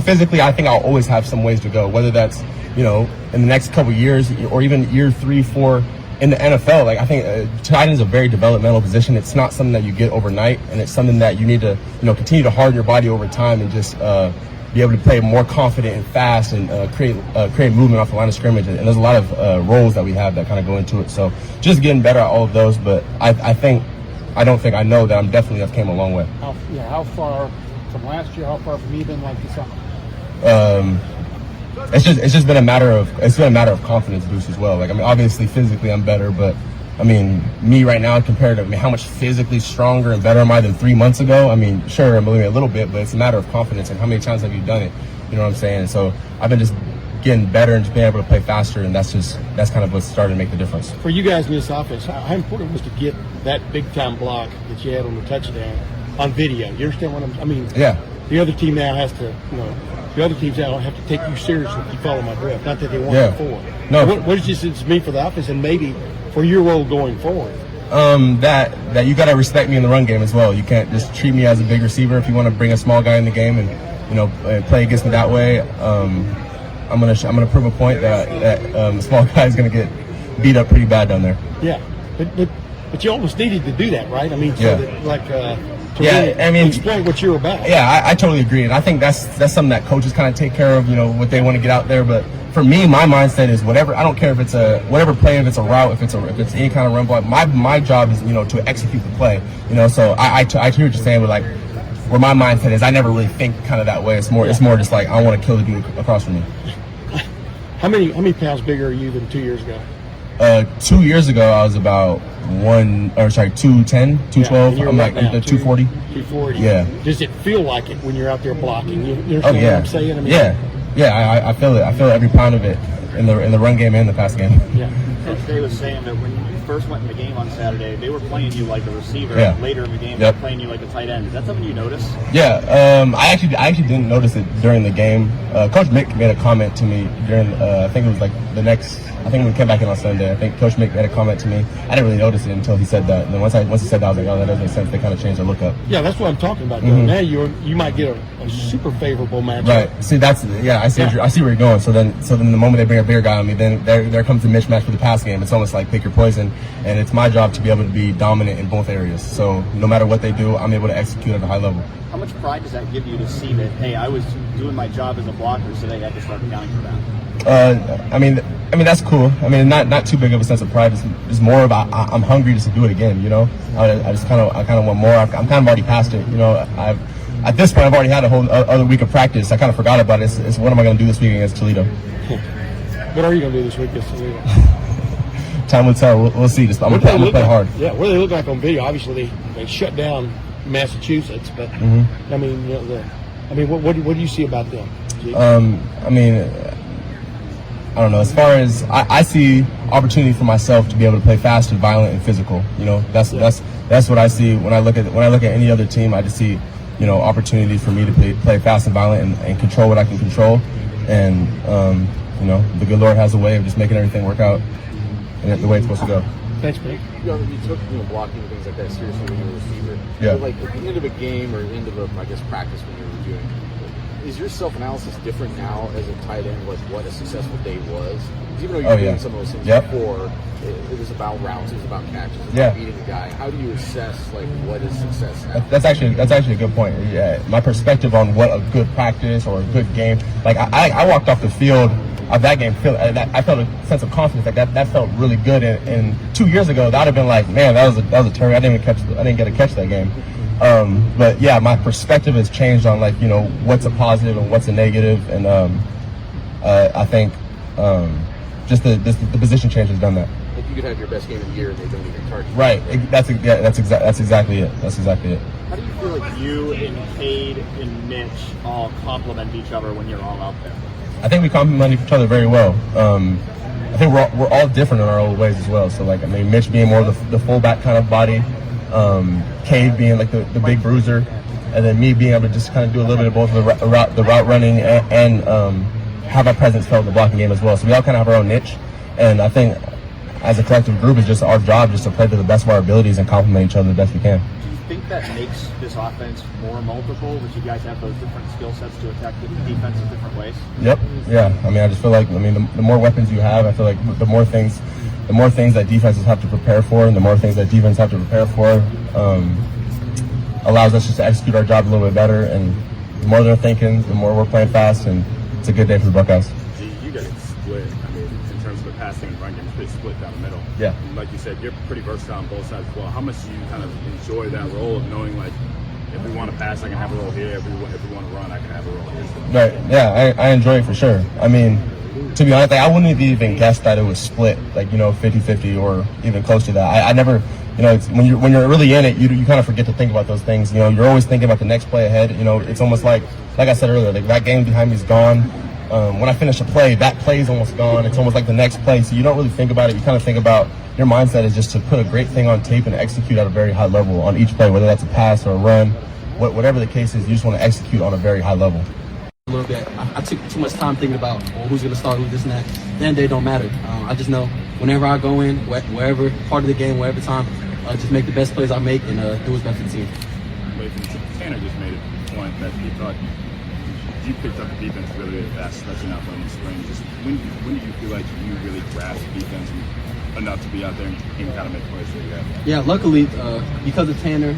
physically, I think I'll always have some ways to go. Whether that's in the next couple of years or even year 3, 4 in the NFL. I think tight end is a very developmental position. It's not something that you get overnight, and it's something that you need to continue to harden your body over time and just be able to play more confident and fast and create movement off the line of scrimmage. And there's a lot of roles that we have that kind of go into it. So just getting better at all of those. But I know that I've came a long way. How far from last year? How far from even like this summer? It's just been a matter of confidence boost as well. Obviously physically I'm better, but me right now compared to how much physically stronger and better am I than 3 months ago? Sure, I'm a little bit, but it's a matter of confidence and how many times have you done it? You know what I'm saying? And so I've been just getting better and just being able to play faster, and that's kind of what's starting to make the difference. For you guys in this offense, how important was to get that big time block that you had on the touchdown on video? You understand what Yeah. The other team now has to, the other teams now have to take you seriously if you follow my drift. Not that they weren't before. No. What does this mean for the offense and maybe for your role going forward? That you got to respect me in the run game as well. You can't just treat me as a big receiver. If you want to bring a small guy in the game and play against me that way, I'm gonna prove a point that a small guy is gonna get beat up pretty bad down there. Yeah, but you almost needed to do that, right? Explain what you're about. Yeah, I totally agree, and I think that's something that coaches kind of take care of. What they want to get out there. But for me, my mindset is whatever. I don't care if it's whatever play, if it's a route, if it's any kind of run block. My job is to execute the play. So I hear what you're saying, but where my mindset is, I never really think kind of that way. It's more just like I want to kill the dude across from me. How many pounds bigger are you than 2 years ago? 2 years ago, I was about 210, 212. I'm like 240. 240. Yeah. Does it feel like it when you're out there blocking? You understand what I'm saying? Yeah. I feel it. I feel every pound of it in the run game and the pass game. Yeah. Coach Day was saying that when you first went in the game on Saturday, they were playing you like a receiver. Yeah. Later in the game, Yep. they were playing you like a tight end. Is that something you noticed? Yeah, I actually didn't notice it during the game. Coach Mick made a comment to me during, I think it was like I think when we came back in on Sunday, I think Coach Mick made a comment to me. I didn't really notice it until he said that. And then once he said that, I was like, oh, that doesn't make sense. They kind of changed their look up. Yeah, that's what I'm talking about. Mhm. Now you might get a super favorable matchup. Right. See, I see where you're going. So then the moment they bring a bigger guy on me, then there comes the mismatch for the pass game. It's almost like pick your poison, and it's my job to be able to be dominant in both areas. So no matter what they do, I'm able to execute at a high level. How much pride does that give you to see that, hey, I was doing my job as a blocker, so they had to start accounting for that? I mean that's cool. I mean, not too big of a sense of pride. It's more about I'm hungry just to do it again. You know, I kind of want more. I'm kind of already past it. You know, at this point I've already had a whole other week of practice. I kind of forgot about it. It's what am I going to do this week against Toledo? What are you going to do this week against Toledo? Time will tell. We'll see. I'm going to play hard. Yeah, what do they look like on video? Obviously, they shut down Massachusetts, but I mean, what do you see about them? I mean, I don't know. As far as I see opportunity for myself to be able to play fast and violent and physical. You know, that's what I see when I look at any other team. I just see, you know, opportunity for me to play fast and violent and control what I can control. And you know, the good Lord has a way of just making everything work out and the way it's supposed to go. Thanks, Blake. You took blocking and things like that seriously when you were a receiver. Yeah. But like at the end of a game or end of practice when you were reviewing, is your self-analysis different now as a tight end, like what a successful day was? Because even though you're doing some of those things before, it was about routes, it was about catches, it was about beating a guy. How do you assess like what is success now? That's actually a good point. Yeah, my perspective on what a good practice or a good game. Like I walked off the field of that game, I felt a sense of confidence. Like that felt really good. And 2 years ago, that would have been like, man, that was a terrible. I didn't get a catch that game. But yeah, my perspective has changed on like, you know, what's a positive and what's a negative, and I think just the position change has done that. Like you could have your best game of the year and they don't even target you. Right. That's exactly it. That's exactly it. How do you feel like you and Cade and Mitch all complement each other when you're all out there? I think we complement each other very well. I think we're all different in our own ways as well. So like, I mean, Mitch being more of the fullback kind of body, Cade being like the big bruiser, and then me being able to just kind of do a little bit of both the route running and have our presence felt in the blocking game as well. So we all kind of have our own niche, and I think as a collective group, it's just our job just to play to the best of our abilities and complement each other the best we can. Do you think that makes this offense more multiple? Would you guys have those different skill sets to attack the defense in different ways? Yep. Yeah. I mean, I just feel like, the more weapons you have, I feel like the more things that defenses have to prepare for, and the more things that defense have to prepare for, allows us just to execute our job a little bit better. And the more they're thinking, the more we're playing fast, and it's a good day for the Buckeyes. You guys split. I mean, in terms of the passing and run game, it's pretty split down the middle. Yeah. And like you said, you're pretty versatile on both sides as well. How much do you kind of enjoy that role of knowing, like, if we want to pass, I can have a role here. If we want to run, I can have a role here. Right. Yeah, I enjoy it for sure. I mean, to be honest, I wouldn't have even guessed that it was split, like, 50-50 or even close to that. I never, it's, when you're really in it, you kind of forget to think about those things. You're always thinking about the next play ahead. It's almost like I said earlier, like that game behind me is gone. When I finish a play, that play is almost gone. It's almost like the next play. So you don't really think about it. You kind of think about your mindset is just to put a great thing on tape and execute at a very high level on each play, whether that's a pass or a run, whatever the case is. You just want to execute on a very high level. A little bit. I took too much time thinking about who's going to start, who's this and that. Then they don't matter. I just know whenever I go in, wherever part of the game, wherever time, just make the best plays I make and do what's best for the team. Tanner just made a point that he thought you picked up the defense really fast, especially not from the spring. Just when do you feel like you really grasp defense enough to be out there and kind of make plays that you have? Yeah, luckily because of Tanner,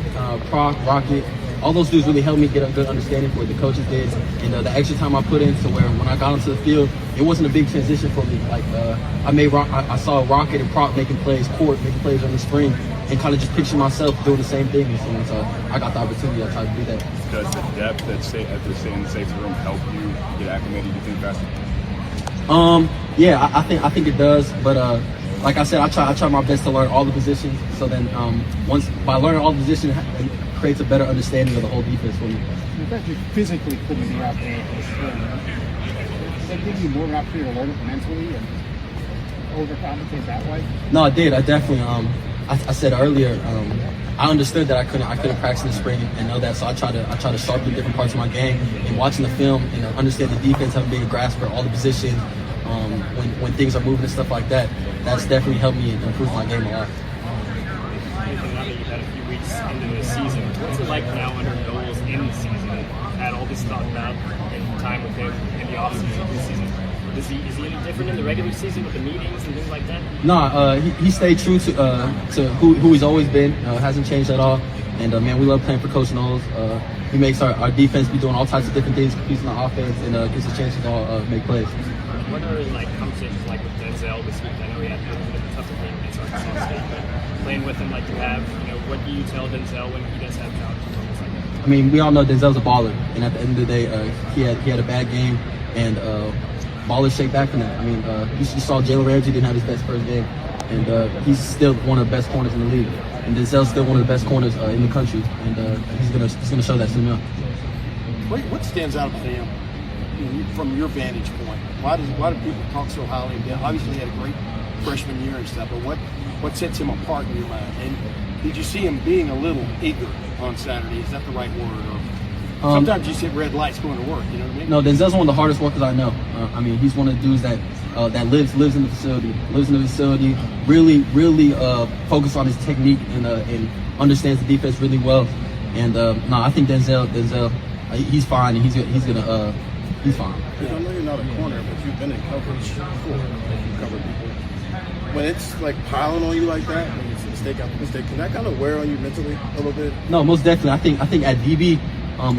Proc, Rocket, all those dudes really helped me get a good understanding for what the coaches did, and the extra time I put in to where when I got onto the field, it wasn't a big transition for me. Like I saw Rocket and Proc making plays, Court making plays on the spring, and kind of just picture myself doing the same thing. And so I got the opportunity. I tried to do that. Does the depth that stay in the safety room help you get acclimated? You think faster? Yeah, I think it does, but like I said, I try my best to learn all the positions. So then once by learning all the positions, it creates a better understanding of the whole defense for me. The fact you're physically putting it out there, does that give you more of an opportunity to learn it mentally? overcompensate that way? No, I did. I definitely. I said earlier. I understood that I couldn't practice in the spring and know that, so I try to sharpen different parts of my game. And watching the film and understand the defense, having a bigger grasp for all the positions, when things are moving and stuff like that, that's definitely helped me improve my game a lot. Now that you've had a few weeks into the season, what's it like now under Knowles in the season? Had all this talked about and time with him in the offseason this season. Is he any different in the regular season with the meetings and things like that? No, he stayed true to who he's always been. Hasn't changed at all. And man, we love playing for Coach Knowles. He makes our defense be doing all types of different things, competing on offense, and gives us chances to all make plays. What are conversations like with Denzel this week? I know he had a little bit of a tougher game against Arkansas State, but playing with him like you have, what do you tell Denzel when he does have challenges like that? I mean, we all know Denzel's a baller, and at the end of the day, he had a bad game, and ballers shake back from that. I mean, you saw Jalen Ramsey didn't have his best first game, and he's still one of the best corners in the league, and Denzel's still one of the best corners in the country, and he's gonna show that soon enough. What stands out about him from your vantage point? Why do people talk so highly of him? Obviously, he had a great freshman year and stuff, but what sets him apart in your mind? And did you see him being a little eager on Saturday? Is that the right word? Or sometimes you see red lights going to work. You know what I mean? No, Denzel's one of the hardest workers I know. I mean, he's one of the dudes that lives in the facility. Really focus on his technique and understands the defense really well. And I think Denzel, he's fine, and he's fine. I know you're not a corner, but you've been in coverage before. You cover people. When it's like piling on you like that, when it's mistake after mistake, can that kind of wear on you mentally a little bit? No, most definitely. I think at DB,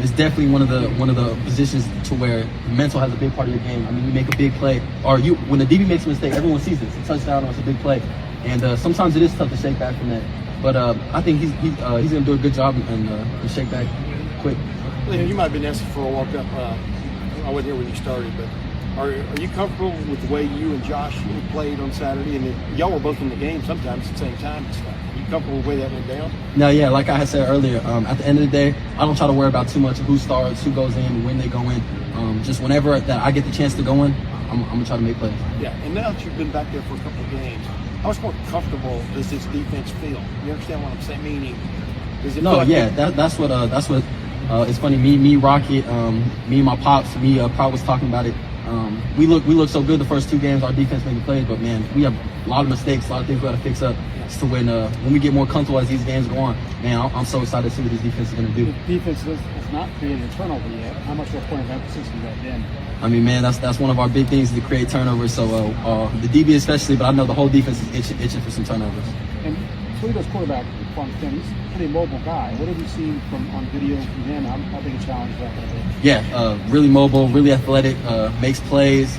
it's definitely one of the positions to where mental has a big part of your game. I mean, you make a big play, or when the DB makes a mistake, everyone sees it. It's a touchdown or it's a big play, and sometimes it is tough to shake back from that. But I think he's gonna do a good job and shake back quick. You might have been asking for a walk-up. I wasn't here when you started, but are you comfortable with the way you and Josh played on Saturday? And y'all were both in the game sometimes at the same time and stuff. Are you comfortable with the way that went down? No, yeah, like I had said earlier, at the end of the day, I don't try to worry about too much of who starts, who goes in, when they go in. Just whenever that I get the chance to go in, I'm gonna try to make plays. Yeah, and now that you've been back there for a couple of games, how much more comfortable does this defense feel? You understand what I'm saying? Meaning, does it? That's what. It's funny. Me, Rocket, me and my pops. Pop was talking about it. We look so good the first two games. Our defense making plays, but man, we have a lot of mistakes, a lot of things we got to fix up. So when we get more comfortable as these games go on, man, I'm so excited to see what this defense is going to do. The defense is not creating a turnover yet. How much of a point of emphasis is that then? I mean, man, that's one of our big things, to create turnovers. So the DB especially, but I know the whole defense is itching for some turnovers. And Toledo's quarterback, he's a pretty mobile guy. What have you seen on video from him? How big a challenge is that going to be? Yeah, really mobile, really athletic, makes plays.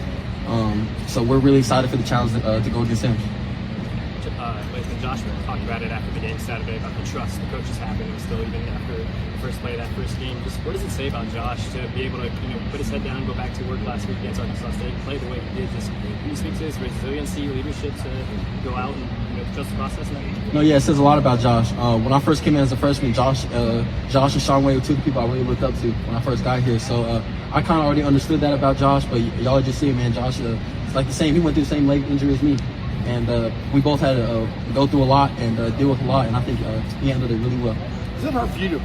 So we're really excited for the challenge to go against him. When Josh talked about it after the game Saturday, about the trust the coaches have in him still, even after the first play of that first game. Just what does it say about Josh to be able to put his head down, go back to work last week against Arkansas State, play the way he did? Just can you speak to his resiliency, leadership to go out and trust the process? No, yeah, it says a lot about Josh. When I first came in as a freshman, Josh and Sean Wade were two of the people I really looked up to when I first got here. So I kind of already understood that about Josh, but y'all are just seeing, man, Josh it's like the same. He went through the same leg injury as me. And we both had to go through a lot and deal with a lot, and I think he handled it really well. Is it hard for you to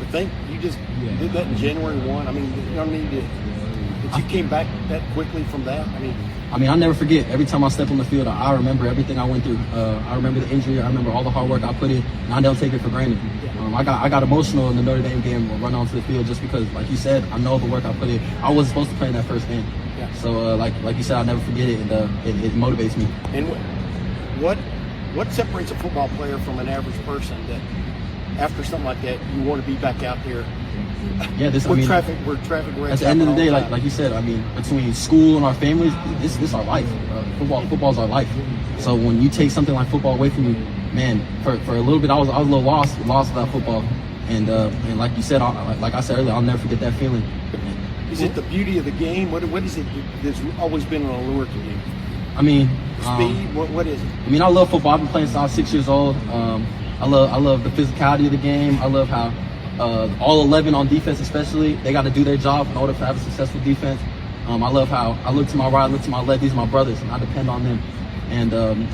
think you just did that in January 1? I mean, you know what I mean? That you came back that quickly from that? I mean, I'll never forget. Every time I step on the field, I remember everything I went through. I remember the injury. I remember all the hard work I put in, and I don't take it for granted. I got emotional in the Notre Dame game, run onto the field, just because, like you said, I know the work I put in. I wasn't supposed to play in that first game. So, like you said, I'll never forget it, and it motivates me. And what separates a football player from an average person that, after something like that, you want to be back out there? Yeah, traffic wrecks. At the end of the day, like you said, I mean, between school and our families, this is our life. Football's our life. So when you take something like football away from you, man, for a little bit, I was a little lost without football. And like you said, like I said earlier, I'll never forget that feeling. Is it the beauty of the game? What is it that's always been an allure to you? I mean, speed. What is it? I mean, I love football. I've been playing since I was 6 years old. I love the physicality of the game. I love how all 11 on defense, especially, they got to do their job in order to have a successful defense. I love how I look to my right, I look to my left. These are my brothers, and I depend on them, and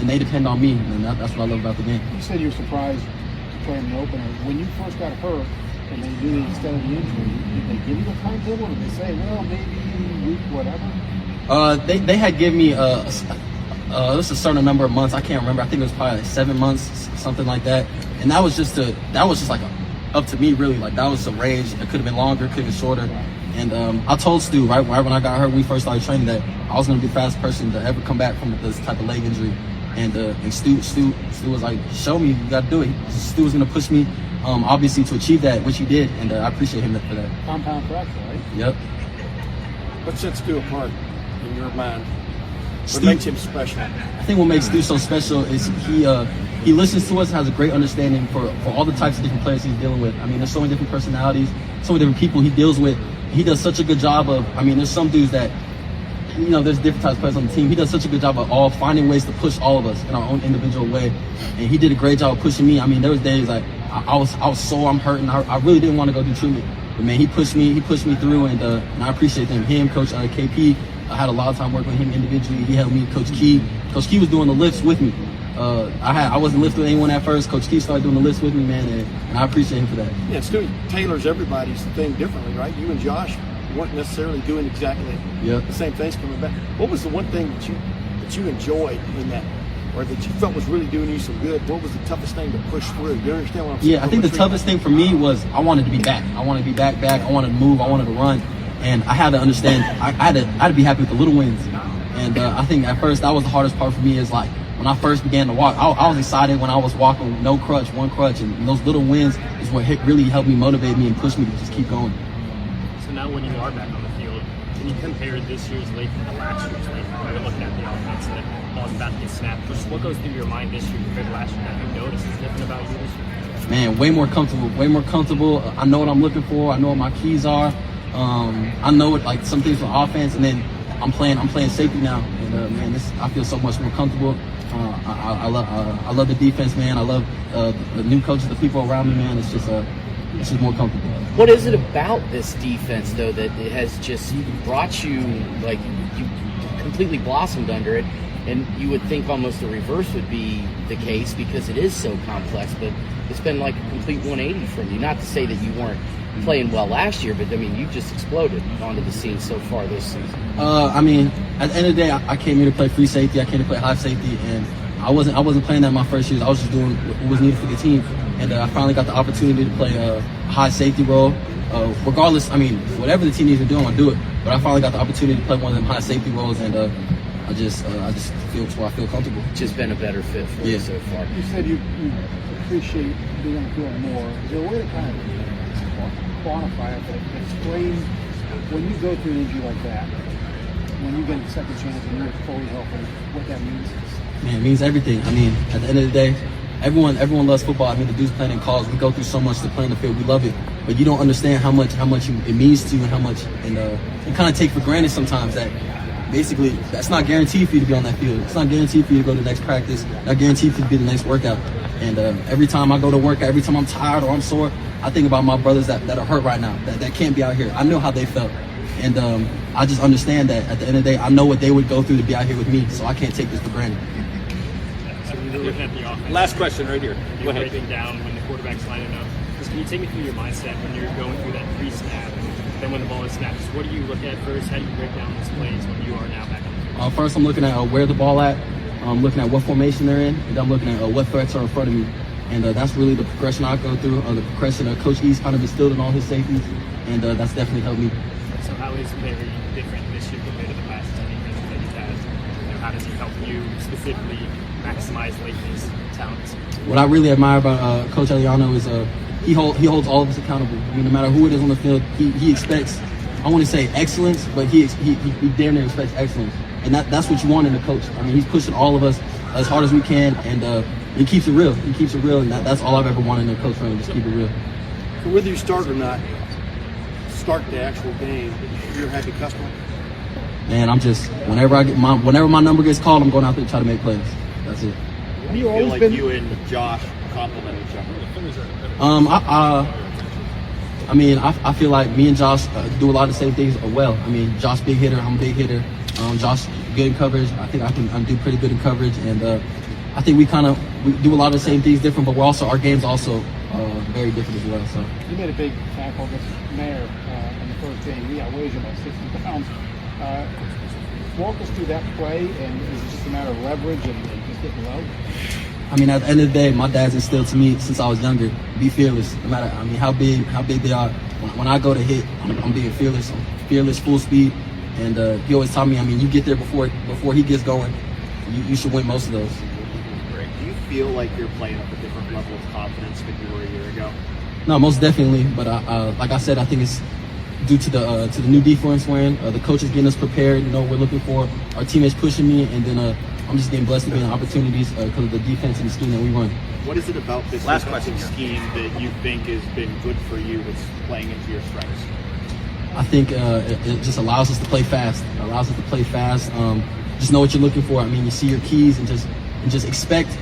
they depend on me, and that's what I love about the game. You said you were surprised to play in the opener. When you first got hurt and they knew the extent of the injury, did they give you a timetable, or did they say, well, maybe week whatever? They had given me this a certain number of months. I can't remember. I think it was probably like 7 months, something like that. And that was just like up to me, really. Like, that was a range. It could have been longer, could have been shorter. And I told Stu right when I got hurt, when we first started training, that I was going to be the fastest person to ever come back from this type of leg injury. And Stu was like, show me, you got to do it. Stu was going to push me, obviously, to achieve that, which he did. And I appreciate him for that. Compound fracture, right? Yep. What sets Stu apart in your mind? What makes him special? I think what makes Stu so special is he listens to us, has a great understanding for all the types of different players he's dealing with. I mean, there's so many different personalities, so many different people he deals with. He does such a good job of, I mean, there's some dudes that, you know, there's different types of players on the team. He does such a good job of all finding ways to push all of us in our own individual way. And he did a great job of pushing me. I mean, there was days like I was sore, I'm hurting. I really didn't want to go do treatment. But man, he pushed me through, and I appreciate him. Him, Coach KP, I had a lot of time working with him individually. He helped me. Coach Key was doing the lifts with me. I wasn't lifting with anyone at first. Coach Key started doing the lifts with me, man, and I appreciate him for that. Yeah, Stu tailors everybody's thing differently, right? You and Josh weren't necessarily doing exactly the same things coming back. What was the one thing that you enjoyed in that, or that you felt was really doing you some good? What was the toughest thing to push through? You understand what I'm saying? Yeah, I think the toughest thing for me was I wanted to be back. I wanted to be back. I wanted to move. I wanted to run. And I had to understand, I had to be happy with the little wins. And I think at first that was the hardest part for me, is like when I first began to walk, I was excited when I was walking with no crutch, one crutch. And those little wins is what really helped me motivate me and push me to just keep going. So now when you are back on the field, can you compare this year's Lathan to last year's Lathan? When you're looking at the offense and the ball's about to get snapped, just what goes through your mind this year compared to last year that you notice is different about you this year? Man, way more comfortable. I know what I'm looking for. I know what my keys are. I know it, like some things for offense, and then I'm playing safety now, and man, I feel so much more comfortable. I love the defense, man. I love the new coaches, the people around me, man. It's just more comfortable. What is it about this defense, though, that it has just brought you, like, you completely blossomed under it? And you would think almost the reverse would be the case because it is so complex, but it's been like a complete 180 from you. Not to say that you weren't playing well last year, but I mean, you just exploded onto the scene so far this season. I mean, at the end of the day, I came here to play free safety. I came to play high safety, and I wasn't playing that my first years. I was just doing what was needed for the team, and I finally got the opportunity to play a high safety role. Regardless, I mean, whatever the team needs to do, I'm gonna do it. But I finally got the opportunity to play one of them high safety roles, and I just feel where I feel comfortable. Just been a better fit for you so far. You said you appreciate being on the field more. Is there a way to kind of quantify it, but explain when you go through an injury like that, when you get a second chance and you're fully healthy, what that means? Man, it means everything. I mean, at the end of the day, everyone loves football. I mean, the dudes playing in college, we go through so much to play on the field. We love it, but you don't understand how much it means to you, and how much, and you kind of take for granted sometimes that basically that's not guaranteed for you to be on that field. It's not guaranteed for you to go to the next practice. Not guaranteed for you to be the next workout. And every time I go to work, every time I'm tired or I'm sore, I think about my brothers that are hurt right now, that can't be out here. I know how they felt. And I just understand that at the end of the day, I know what they would go through to be out here with me, so I can't take this for granted. So you're looking at the offense. Last question right here. Go ahead. Breaking down when the quarterback's lining up. Just can you take me through your mindset when you're going through that pre-snap, and then when the ball is snapped? Just what do you look at first? How do you break down those plays when you are now back on the field? First, I'm looking at where the ball at. I'm looking at what formation they're in, and I'm looking at what threats are in front of me. And that's really the progression I go through, the progression Coach East kind of instilled in all his safeties, and that's definitely helped me. So how is it very different this year compared to the past 10 years that you've had? You know, how does he help you specifically maximize Lathan's talents? What I really admire about Coach Eliano is he holds all of us accountable. I mean, no matter who it is on the field, he expects, I want to say excellence, but he damn near expects excellence. And that's what you want in a coach. I mean, he's pushing all of us as hard as we can, and he keeps it real. He keeps it real, and that's all I've ever wanted in a coach for him, just keep it real. So whether you start or not, start the actual game, you're a happy customer? Man, I'm just, whenever my number gets called, I'm going out there to try to make plays. That's it. Do you feel like you and Josh complement each other? I mean, I feel like me and Josh do a lot of the same things well. I mean, Josh big hitter, I'm a big hitter. Josh good in coverage. I think I can do pretty good in coverage, and I think we do a lot of the same things different, but our game's also very different as well. So you made a big tackle against Mayer in the first game. He outweighs you about 60 pounds. Walk us through that play, and is it just a matter of leverage and just getting low? I mean, at the end of the day, my dad's instilled to me since I was younger, be fearless. No matter, I mean, how big they are. When I go to hit, I'm being fearless. I'm fearless, full speed. And he always taught me, I mean, you get there before he gets going, you should win most of those. Great. Do you feel like you're playing at a different level of confidence than you were a year ago? No, most definitely. But like I said, I think it's due to the new defense we're in. The coaches getting us prepared. You know, we're looking for our teammates pushing me, and then I'm just getting blessed to be in opportunities because of the defense and the scheme that we run. What is it about this defensive scheme that you think has been good for you that's playing into your strengths? I think it just allows us to play fast. Just know what you're looking for. I mean, you see your keys and just expect,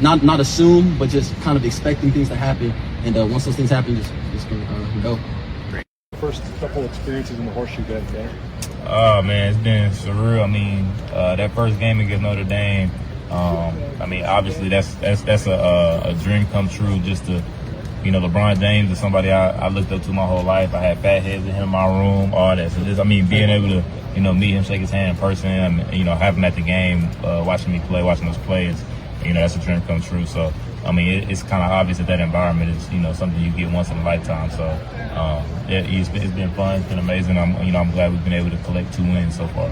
not assume, but just kind of expecting things to happen. And once those things happen, just go. Great. First couple experiences in the horseshoe bed there. Oh man, it's been surreal. I mean, that first game against Notre Dame. I mean, obviously that's a dream come true. Just to, you know, LeBron James is somebody I looked up to my whole life. I had fat heads with him in my room, all that. So just, I mean, being able to, you know, meet him, shake his hand in person, and, you know, have him at the game, watching me play, watching those plays, you know, that's a dream come true. So, I mean, it's kind of obvious that environment is, you know, something you get once in a lifetime. So, it's been fun. It's been amazing. I'm glad we've been able to collect 2 wins so far.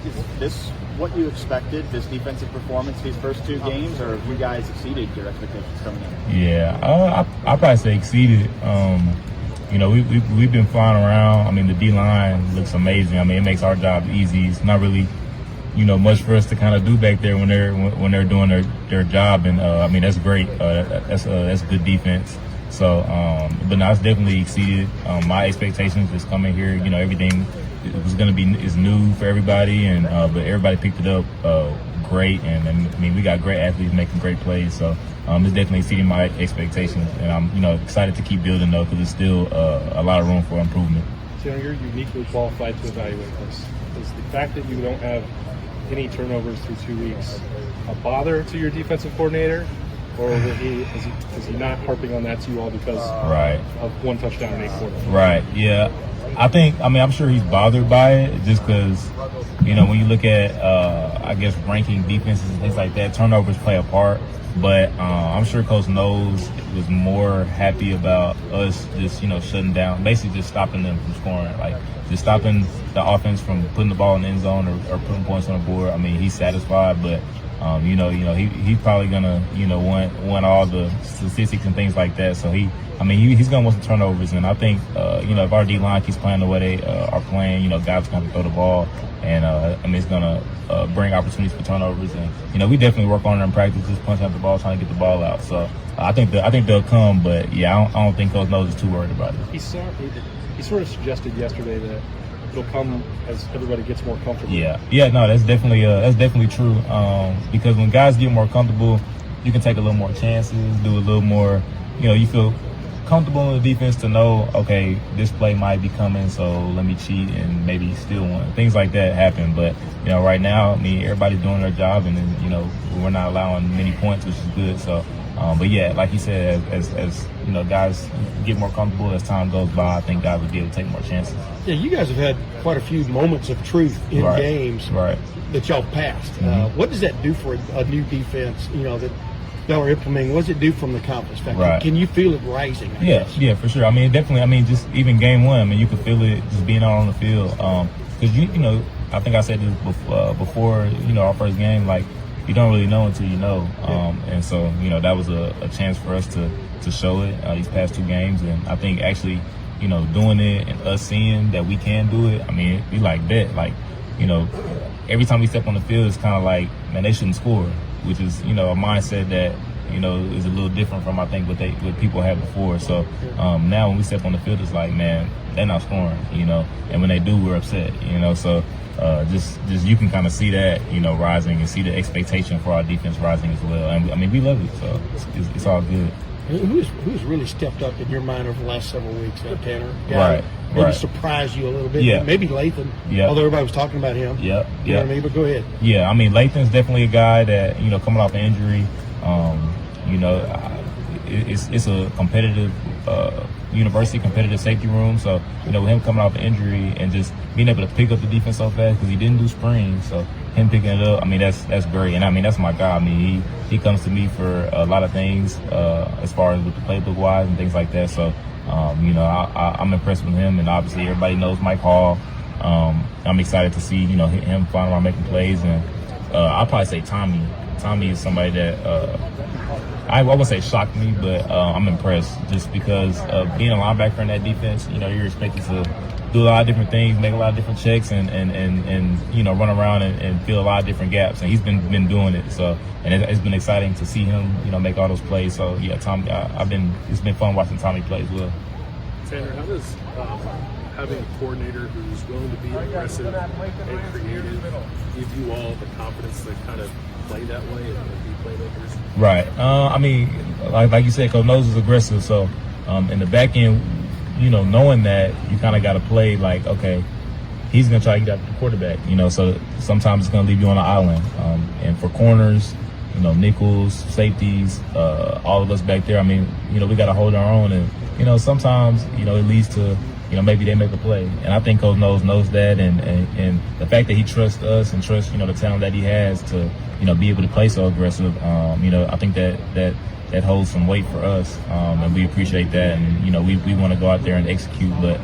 Is this what you expected, this defensive performance these first 2 games, or have you guys exceeded your expectations coming in? Yeah, I'd probably say exceeded. You know, we've been flying around. I mean, the D-line looks amazing. I mean, it makes our job easy. It's not really, you know, much for us to kind of do back there when they're doing their job, and I mean, that's great. That's good defense. So, but no, it's definitely exceeded my expectations. Just coming here, you know, everything is new for everybody, and but everybody picked it up great, and I mean, we got great athletes making great plays. So it's definitely exceeding my expectations, and I'm, you know, excited to keep building though, because there's still a lot of room for improvement. So you're uniquely qualified to evaluate this. Is the fact that you don't have any turnovers through 2 weeks a bother to your defensive coordinator, or is he not harping on that to you all because of 1 touchdown in 8 quarters? Right. Yeah. I'm sure he's bothered by it, just because, you know, when you look at, I guess, ranking defenses and things like that, turnovers play a part. But I'm sure Coach Knowles was more happy about us just, you know, shutting down, basically just stopping them from scoring, like just stopping the offense from putting the ball in the end zone or putting points on the board. I mean, he's satisfied, but you know, he's probably gonna, you know, want all the statistics and things like that. So he's gonna want some turnovers, and I think, you know, if our D line keeps playing the way they are playing, you know, guys gonna throw the ball, and I mean, it's gonna bring opportunities for turnovers, and you know, we definitely work on it in practice, just punching out the ball, trying to get the ball out. So I think they'll come, but yeah, I don't think Coach Knowles is too worried about it. He sort of suggested yesterday that it'll come as everybody gets more comfortable. Yeah, no, that's definitely true. Because when guys get more comfortable, you can take a little more chances, do a little more. You know, you feel comfortable in the defense to know, okay, this play might be coming, so let me cheat and maybe steal one. Things like that happen, but you know, right now, I mean, everybody's doing their job, and then, you know, we're not allowing many points, which is good. So, but yeah, like you said, as you know, guys get more comfortable as time goes by, I think guys will be able to take more chances. Yeah, you guys have had quite a few moments of truth in games that y'all passed. What does that do for a new defense, you know, that y'all are implementing? What does it do from the confidence factor? Can you feel it rising? Yeah, for sure. I mean, definitely. I mean, just even game 1, I mean, you could feel it just being out on the field. Because you know, I think I said this before, you know, our first game, like, you don't really know until you know. And so, you know, that was a chance for us to show it these past 2 games. And I think actually, you know, doing it and us seeing that we can do it, I mean, we like that. Like, you know, every time we step on the field, it's kind of like, man, they shouldn't score, which is, you know, a mindset that, you know, is a little different from, I think, what people had before. So now when we step on the field, it's like, man, they're not scoring, you know, and when they do, we're upset, you know. So just you can kind of see that, you know, rising, and see the expectation for our defense rising as well. And I mean, we love it, so it's all good. Who's really stepped up in your mind over the last several weeks? Tanner, Right. Maybe surprised you a little bit. Yeah. Maybe Lathan. Yeah. Although everybody was talking about him. Yeah. You know what I mean? But go ahead. Yeah, I mean, Lathan's definitely a guy that, you know, coming off an injury, you know, it's a competitive, university competitive safety room. So, you know, with him coming off an injury and just being able to pick up the defense so fast because he didn't do spring. So him picking it up, I mean, that's great. And I mean, that's my guy. I mean, he comes to me for a lot of things, as far as with the playbook wise and things like that. So, you know, I'm impressed with him, and obviously everybody knows Mike Hall. I'm excited to see, you know, him finally around making plays, and I'll probably say Tommy. Tommy is somebody that I wouldn't say shocked me, but I'm impressed just because being a linebacker in that defense, you know, you're expected to do a lot of different things, make a lot of different checks, and you know, run around and fill a lot of different gaps, and he's been doing it. So, and it's been exciting to see him, you know, make all those plays. So yeah, Tommy, it's been fun watching Tommy play as well. Tanner, how does having a coordinator who's willing to be aggressive and creative give you all the confidence to kind of play that way and be playmakers? Right. I mean, like you said, Coach Nose is aggressive. So in the back end, you know, knowing that, you kind of got to play like, okay, he's going to try to get after the quarterback, you know, so sometimes it's going to leave you on an island. And for corners, you know, nickels, safeties, all of us back there, I mean, you know, we got to hold our own. And, you know, sometimes, you know, it leads to, you know, maybe they make a play. And I think Coach knows that. And the fact that he trusts us and trusts, you know, the talent that he has to, you know, be able to play so aggressive, you know, I think that holds some weight for us. And we appreciate that. And, you know, we want to go out there and execute. But,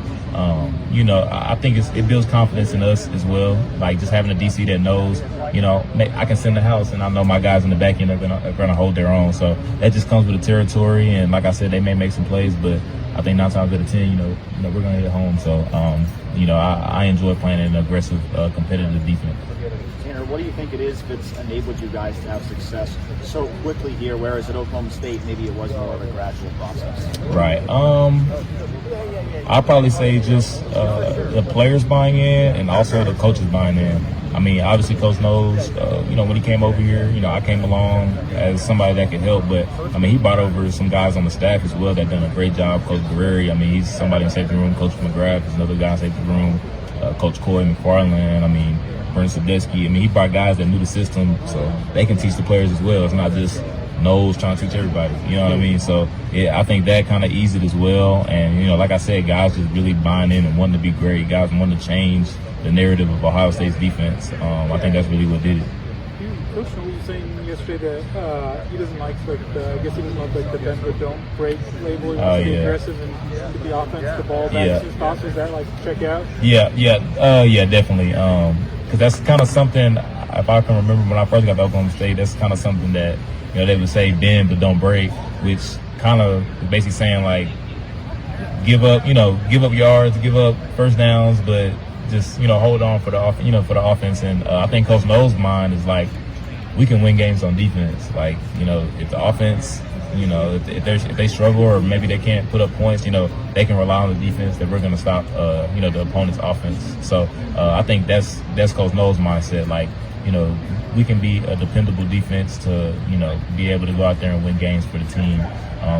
you know, I think it builds confidence in us as well. Like just having a DC that knows, you know, I can send the house and I know my guys in the back end are gonna hold their own. So that just comes with the territory. And like I said, they may make some plays, but I think 9 times out of 10, you know, we're gonna hit home. So, you know, I enjoy playing an aggressive, competitive defense. Tanner, what do you think it is that's enabled you guys to have success so quickly here, whereas at Oklahoma State maybe it was more of a gradual process? Right. I'll probably say just the players buying in and also the coaches buying in. I mean, obviously, Coach knows, you know, when he came over here, you know, I came along as somebody that could help. But, I mean, he brought over some guys on the staff as well that done a great job. Coach Guerreri, I mean, he's somebody in safety room. Coach McGrath is another guy in safety room. Coach Coy McFarland, I mean, Brent Sadesky. I mean, he brought guys that knew the system so they can teach the players as well. It's not just Knowles trying to teach everybody. You know what I mean? So, yeah, I think that kind of eased it as well. And, you know, like I said, guys just really buying in and wanting to be great. Guys wanting to change the narrative of Ohio State's defense. I think that's really what did it. Coach Knowles was saying yesterday that he doesn't like, I guess he doesn't like the bend but don't break label. He wants to be aggressive and get the offense the ball back as soon as possible. Is that like check out? Yeah, definitely. Because that's kind of something, if I can remember when I first got to Oklahoma State, that's kind of something that, you know, they would say bend but don't break, which kind of basically saying like give up yards, give up first downs, but just, you know, hold on for the offense. And I think Coach Knowles' mind is like, we can win games on defense. Like, you know, if the offense, you know, if they struggle or maybe they can't put up points, you know, they can rely on the defense that we're going to stop, you know, the opponent's offense. So I think that's Coach Knowles' mindset. Like, you know, we can be a dependable defense to, you know, be able to go out there and win games for the team.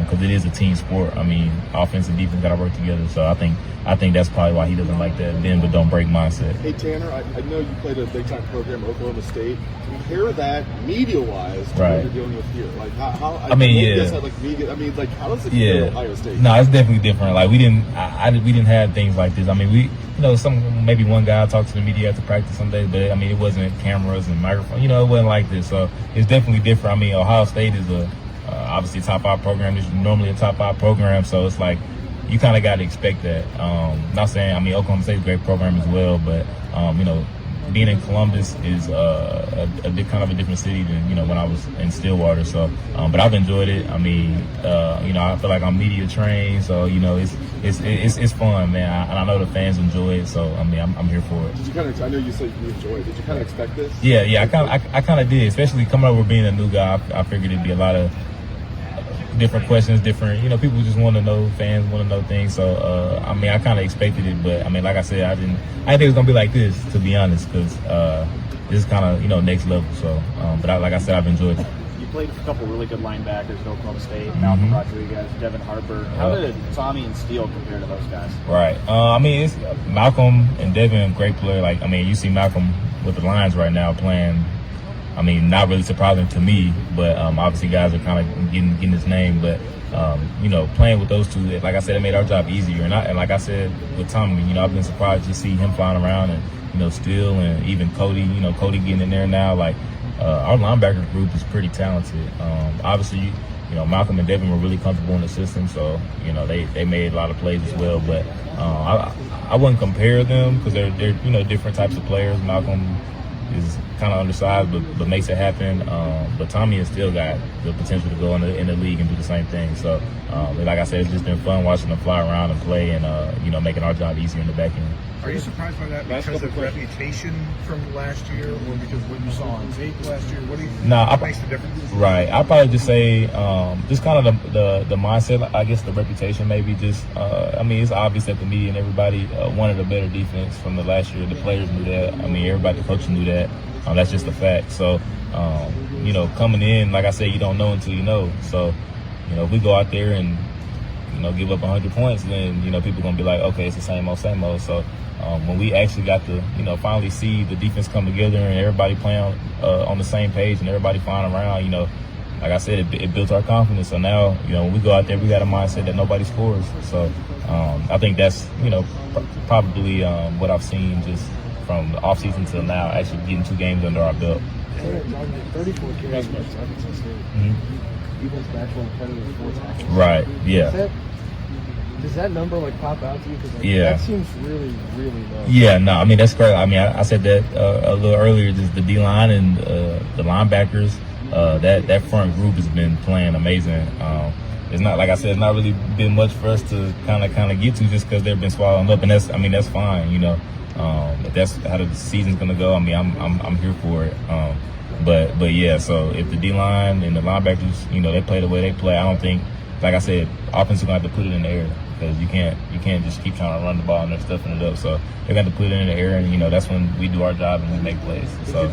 Because it is a team sport. I mean, offense and defense got to work together. So I think that's probably why he doesn't like that bend but don't break mindset. Hey Tanner, I know you played a big time program at Oklahoma State. Compare that media wise to what you're dealing with here. Like how I mean, yeah. How does it compare to Ohio State? No, it's definitely different. Like we didn't have things like this. I mean, you know, maybe one guy talked to the media after practice some days, but I mean, it wasn't cameras and microphones. You know, it wasn't like this. So it's definitely different. I mean, Ohio State is obviously a top 5 program. It's normally a top 5 program, so it's like you kind of got to expect that. Not saying, I mean, Oklahoma State's a great program as well, but you know, being in Columbus is kind of a different city than, you know, when I was in Stillwater. So, but I've enjoyed it. I mean, you know, I feel like I'm media trained, so you know, it's fun, man. I know the fans enjoy it, so I mean, I'm here for it. Did you kind of? I know you said you enjoyed it. Did you kind of expect this? Yeah, I kind of did, especially coming over being a new guy. I figured it'd be a lot of different questions, you know, people just want to know, fans want to know things. So, I mean, I kind of expected it, but I mean, like I said, I didn't think it was going to be like this, to be honest, because this is kind of, you know, next level. So, but like I said, I've enjoyed it. You played with a couple really good linebackers at Oklahoma State, Malcolm Rodriguez, Devin Harper. How did Tommy and Steele compare to those guys? Right. I mean, it's Malcolm and Devin, great player. Like, I mean, you see Malcolm with the Lions right now playing. I mean, not really surprising to me, but obviously guys are kind of getting his name. But you know, playing with those two, like I said, it made our job easier. And like I said with Tommy, you know, I've been surprised to see him flying around, and you know, Steele and even Cody. You know, Cody getting in there now. Like our linebacker group is pretty talented. Obviously, you know, Malcolm and Devin were really comfortable in the system, so you know they made a lot of plays as well. But I wouldn't compare them because they're you know different types of players. Malcolm is kind of undersized, but makes it happen. But Tommy has still got the potential to go in the league and do the same thing. So, like I said, it's just been fun watching them fly around and play, and you know, making our job easier in the back end. Are you surprised by that because of reputation from last year, or because of what you saw on tape last year? What do you what makes the difference? Right, I'd probably just say just kind of the mindset. I guess the reputation, maybe just. I mean, it's obvious that the media and everybody wanted a better defense from the last year. The players knew that. I mean, everybody, the coaches knew that. That's just a fact. So, you know, coming in, like I said, you don't know until you know. So, you know, if we go out there and, you know, give up 100 points, then, you know, people are going to be like, okay, it's the same old, same old. So, when we actually got to, you know, finally see the defense come together and everybody playing on the same page and everybody flying around, you know, like I said, it built our confidence. So now, you know, when we go out there, we got a mindset that nobody scores. So, I think that's, you know, probably what I've seen just from the offseason till now, actually getting 2 games under our belt. 34 carries by Arkansas State. Eagles back on competitive 4 tackles. Right, yeah. Does that number like pop out to you? Because that seems really, really low. Yeah, no, I mean that's great. I mean, I said that a little earlier. Just the D line and the linebackers. That front group has been playing amazing. It's not, like I said, it's not really been much for us to kind of get to just because they've been swallowing up, and that's fine, you know. If that's how the season's gonna go, I mean, I'm here for it. But yeah, so if the D line and the linebackers, you know, they play the way they play, I don't think, like I said, offense is gonna have to put it in the air because you can't just keep trying to run the ball and they're stuffing it up. So they're gonna have to put it in the air, and you know that's when we do our job and we make plays. So,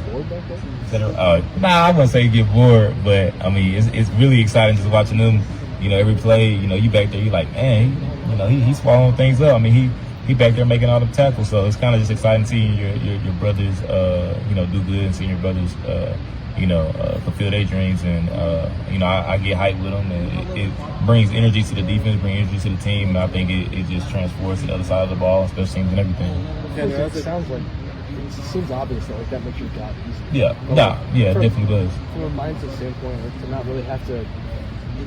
I wouldn't say get bored, but I mean it's really exciting just watching them. You know, every play, you know, you back there, you like, man, you know, he's swallowing things up. I mean, he back there making all the tackles, so it's kind of just exciting seeing your brothers, you know, do good and seeing your brothers, you know, fulfill their dreams. And, you know, I get hyped with them, and it brings energy to the defense, brings energy to the team, and I think it just transfers to the other side of the ball, special teams and everything. Yeah, it sounds like, it seems obvious that, like, that makes your job easy. Yeah, it definitely does. From a mindset standpoint, like, to not really have to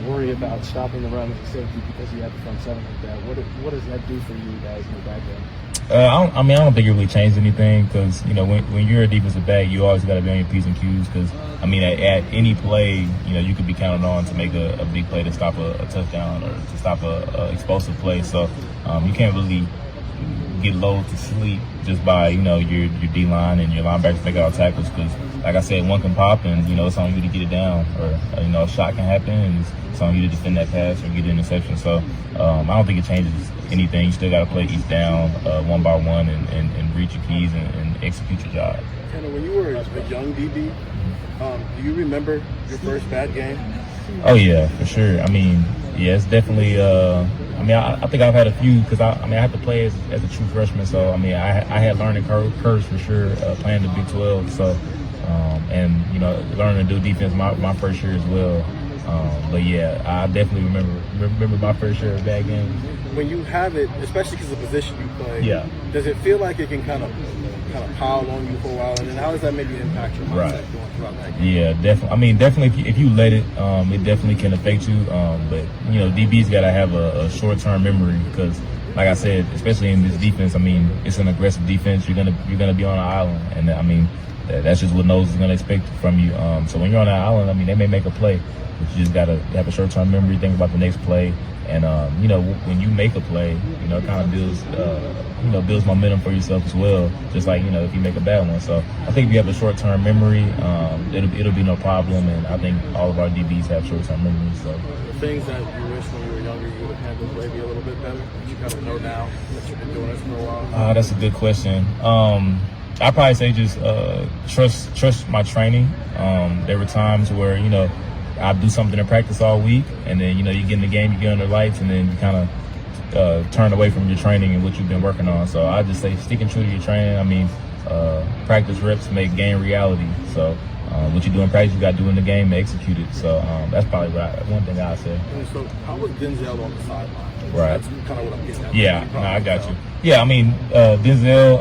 worry about stopping the run with the safety because you have the front seven like that. What does that do for you guys in the back end? I don't think it really changed anything because, you know, when you're a defensive back, you always got to be on your P's and Q's because, I mean, at any play, you know, you could be counted on to make a big play to stop a touchdown or to stop a explosive play. So you can't really get lulled to sleep just by, you know, your D-line and your linebackers making all tackles because, like I said, one can pop and, you know, it's on you to get it down, or, you know, a shot can happen and it's on you to defend that pass or get an interception. So I don't think it changes anything. You still got to play each down one by one and reach your keys and execute your job. Tanner, when you were a young DB, do you remember your first bad game? Oh, yeah, for sure. I mean, yeah, it's definitely I mean, I think I've had a few because I had to play as a true freshman. So, I mean, I had learning curves for sure playing the Big 12. So, and, you know, learning to do defense my first year as well. But, yeah, I definitely remember my first year of bad games. When you have it, especially because of the position you play, yeah, does it feel like it can kind of pile on you for a while? And then how does that maybe impact your mindset going throughout that game? Yeah, definitely. I mean, definitely if you let it, it definitely can affect you. But, you know, DB's got to have a short-term memory because, like I said, especially in this defense, I mean, it's an aggressive defense. You're gonna be on an island. And, I mean, that's just what Nose is going to expect from you. So when you're on that island, I mean, they may make a play, but you just got to have a short-term memory, think about the next play. And, you know, when you make a play, you know, it kind of builds momentum for yourself as well, just like, you know, if you make a bad one. So I think if you have a short-term memory, it'll be no problem. And I think all of our DBs have short-term memories. So the things that you wish when you were younger you would have handled maybe a little bit better, that you kind of know now that you've been doing this for a while? That's a good question. I'd probably say just trust my training. There were times where, you know, I do something in practice all week, and then, you get in the game, you get under lights, and then you kind of turn away from your training and what you've been working on. So I just say sticking true to your training. I mean, practice reps make game reality. So what you do in practice, you got to do in the game to execute it. So that's probably one thing I say. So how was Denzel on the sideline? Right. That's kind of what I'm getting at. Yeah, no, I got you. Yeah, I mean, Denzel,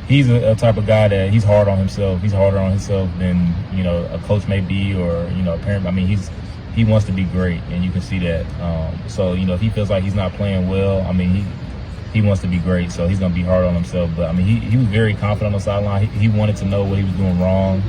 he's a type of guy that he's hard on himself. He's harder on himself than, a coach may be, or, a parent. I mean, he wants to be great, and you can see that. So, if he feels like he's not playing well, I mean, he wants to be great, so he's going to be hard on himself. But, I mean, he was very confident on the sideline. He wanted to know what he was doing wrong.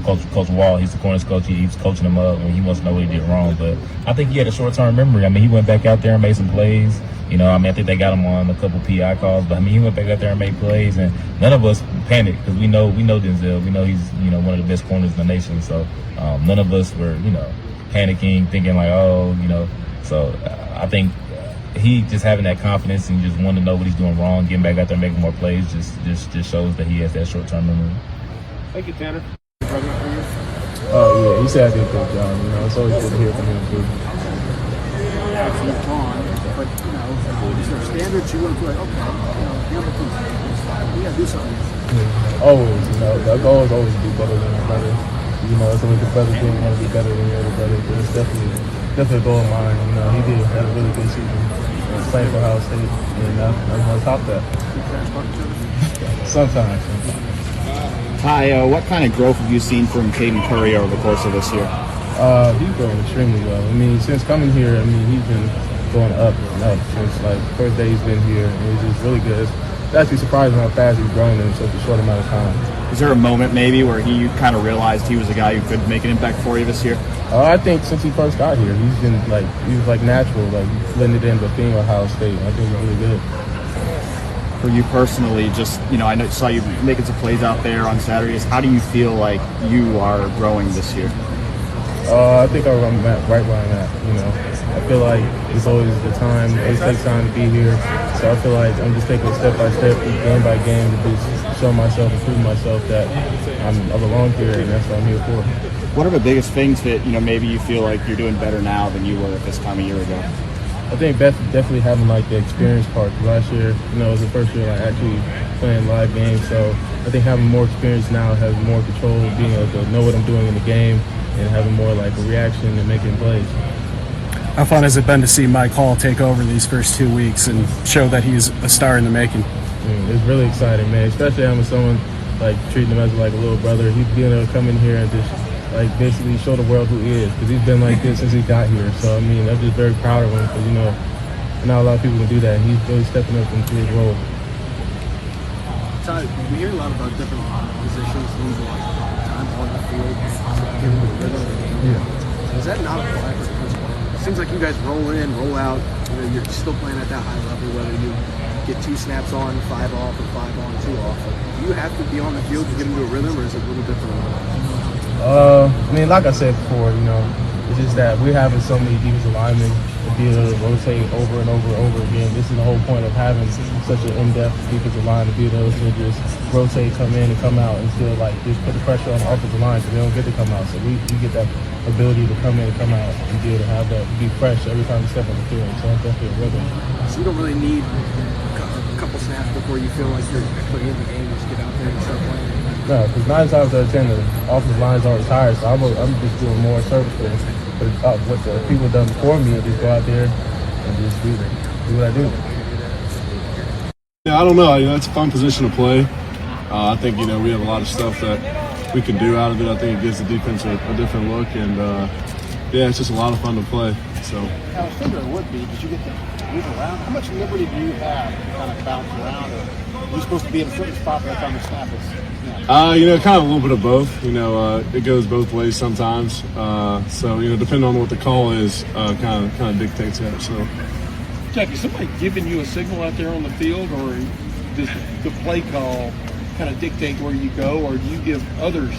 Coach Wall, he's the corners coach. He was coaching him up, and he wants to know what he did wrong. But I think he had a short-term memory. I mean, he went back out there and made some plays. I think they got him on a couple PI calls. But, I mean, he went back out there and made plays. And none of us panicked because we know Denzel. We know he's, one of the best corners in the nation. So none of us were, panicking, thinking like, So I think he just having that confidence and just wanting to know what he's doing wrong, getting back out there and making more plays just shows that he has that short-term memory. Thank you, Tanner. Yeah, he said I did a good job. It's always good to hear from him too. Actually gone, but is there standards you want to play? Okay, Hamilton's we gotta do something. Always, the goal is always to be better than our brother. It's always the brother thing, want to be better than the other brother. But it's definitely a goal of mine. He did have a really good season. Playing for Ohio State, and I want to top that. Sometimes. Hi, what kind of growth have you seen from Caden Curry over the course of this year? He's going extremely well. I mean, since coming here, he's been going up and up since first day he's been here, and it's just really good. It's actually surprising how fast he's grown in such a short amount of time. Is there a moment maybe where you kind of realized he was a guy who could make an impact for you this year? I think since he first got here, he's been he was natural, blended in, but being Ohio State, I think he's really good. For you personally, just, I saw you making some plays out there on Saturdays. How do you feel like you are growing this year? I think I'm right where I'm at, I feel like it's always the time. It takes time to be here. So I feel like I'm just taking it step by step, game by game, to just show myself and prove myself that I belong here, and that's what I'm here for. What are the biggest things that, maybe you feel like you're doing better now than you were at this time a year ago? I think definitely having the experience part. Last year, it was the first year actually playing live games. So I think having more experience now, having more control, being able to know what I'm doing in the game, and having more a reaction and making plays. How fun has it been to see Mike Hall take over these first 2 weeks and show that he's a star in the making? It's really exciting, man. Especially having someone treating him as a little brother. He's being able to come in here and just basically show the world who he is, because he's been like this since he got here. So I'm just very proud of him, because not a lot of people can do that. He's really stepping up into his role. Todd, we hear a lot about different positions, lose a lot of time on the field, given the rhythm of the game. Yeah. Does that not apply for the coach? It seems like you guys roll in, roll out. You're still playing at that high level, whether you get 2 snaps on, 5 off, or 5 on, 2 off. Do you have to be on the field to get into a rhythm, or is it a little different? Like I said before, it's just that we're having so many defensive linemen to be able to rotate over and over and over again. This is the whole point of having such an in-depth defensive line, to be able to just rotate, come in and come out, and still just put the pressure on the offensive line, because they don't get to come out. So we get that ability to come in and come out and be able to have that, be fresh every time we step on the field. So it's definitely a rhythm. So you don't really need a couple snaps before you feel like you're actually in the game. Just get out there and start playing. No, because 9 times out of 10, the offensive line's already tired, so I'm just doing more service for what the people done before me, and just go out there and just do what I do. Yeah, I don't know. It's a fun position to play. I think, we have a lot of stuff that we can do out of it. I think it gives the defense a different look, and it's just a lot of fun to play. So. I was thinking it would be, because you get to move around. How much liberty do you have to kind of bounce around? Or are you supposed to be in a certain spot by the time the snap is? Kind of a little bit of both. It goes both ways sometimes. So, depending on what the call is, kind of dictates that. So, Jack, is somebody giving you a signal out there on the field, or does the play call kind of dictate where you go, or do you give others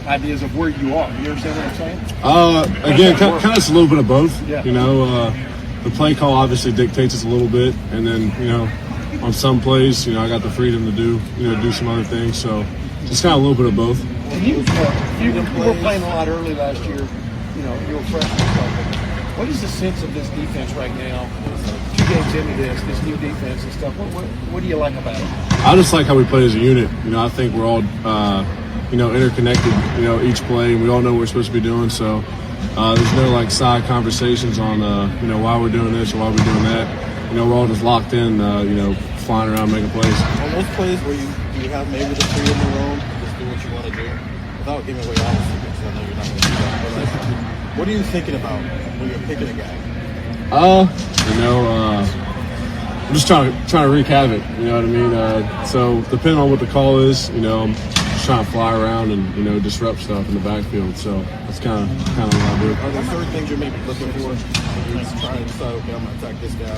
ideas of where you are? You understand what I'm saying? Again, kind of it's a little bit of both. Yeah. The play call obviously dictates us a little bit, and then on some plays, I got the freedom to do some other things. So It's kind of a little bit of both. And you were playing a lot early last year. You know, you were freshman. What is the sense of this defense right now? 2 games into this new defense and stuff. What do you like about it? I just like how we play as a unit. You know, I think we're all, interconnected, each play, and we all know what we're supposed to be doing. So there's no, side conversations on, why we're doing this or why we're doing that. We're all just locked in, flying around making plays. On those plays where you have maybe the three in your own, just do what you want to do, without giving away all the secrets, I know you're not going to do that. But, what are you thinking about when you're picking a guy? I'm just trying to wreak havoc. You know what I mean? So depending on what the call is, I'm just trying to fly around and disrupt stuff in the backfield. So that's kind of what I do. Are there certain things you're maybe looking for when you're trying to decide, okay, I'm going to attack this guy?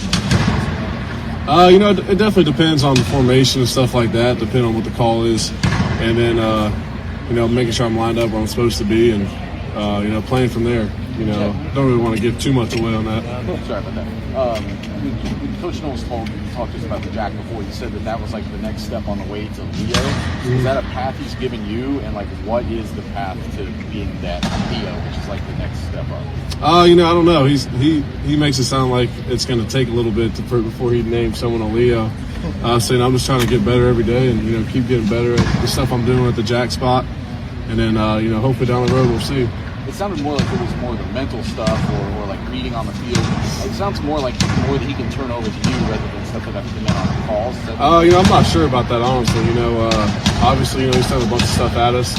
It definitely depends on the formation and stuff like that, depending on what the call is, and then making sure I'm lined up where I'm supposed to be, and playing from there. Don't really want to give too much away on that. Sorry about that. Coach Knowles talked to us about the Jack before. He said that was the next step on the way to Leo. Is that a path he's given you? And what is the path to being that Leo, which is the next step up? I don't know. He makes it sound like it's going to take a little bit before he names someone a Leo. So I'm just trying to get better every day and keep getting better at the stuff I'm doing at the Jack spot. And then hopefully down the road we'll see. It sounded more like it was more the mental stuff or reading on the field. It sounds more like more that he can turn over to you rather than stuff that have to be on the calls. I'm not sure about that, honestly. Obviously, he's done a bunch of stuff at us.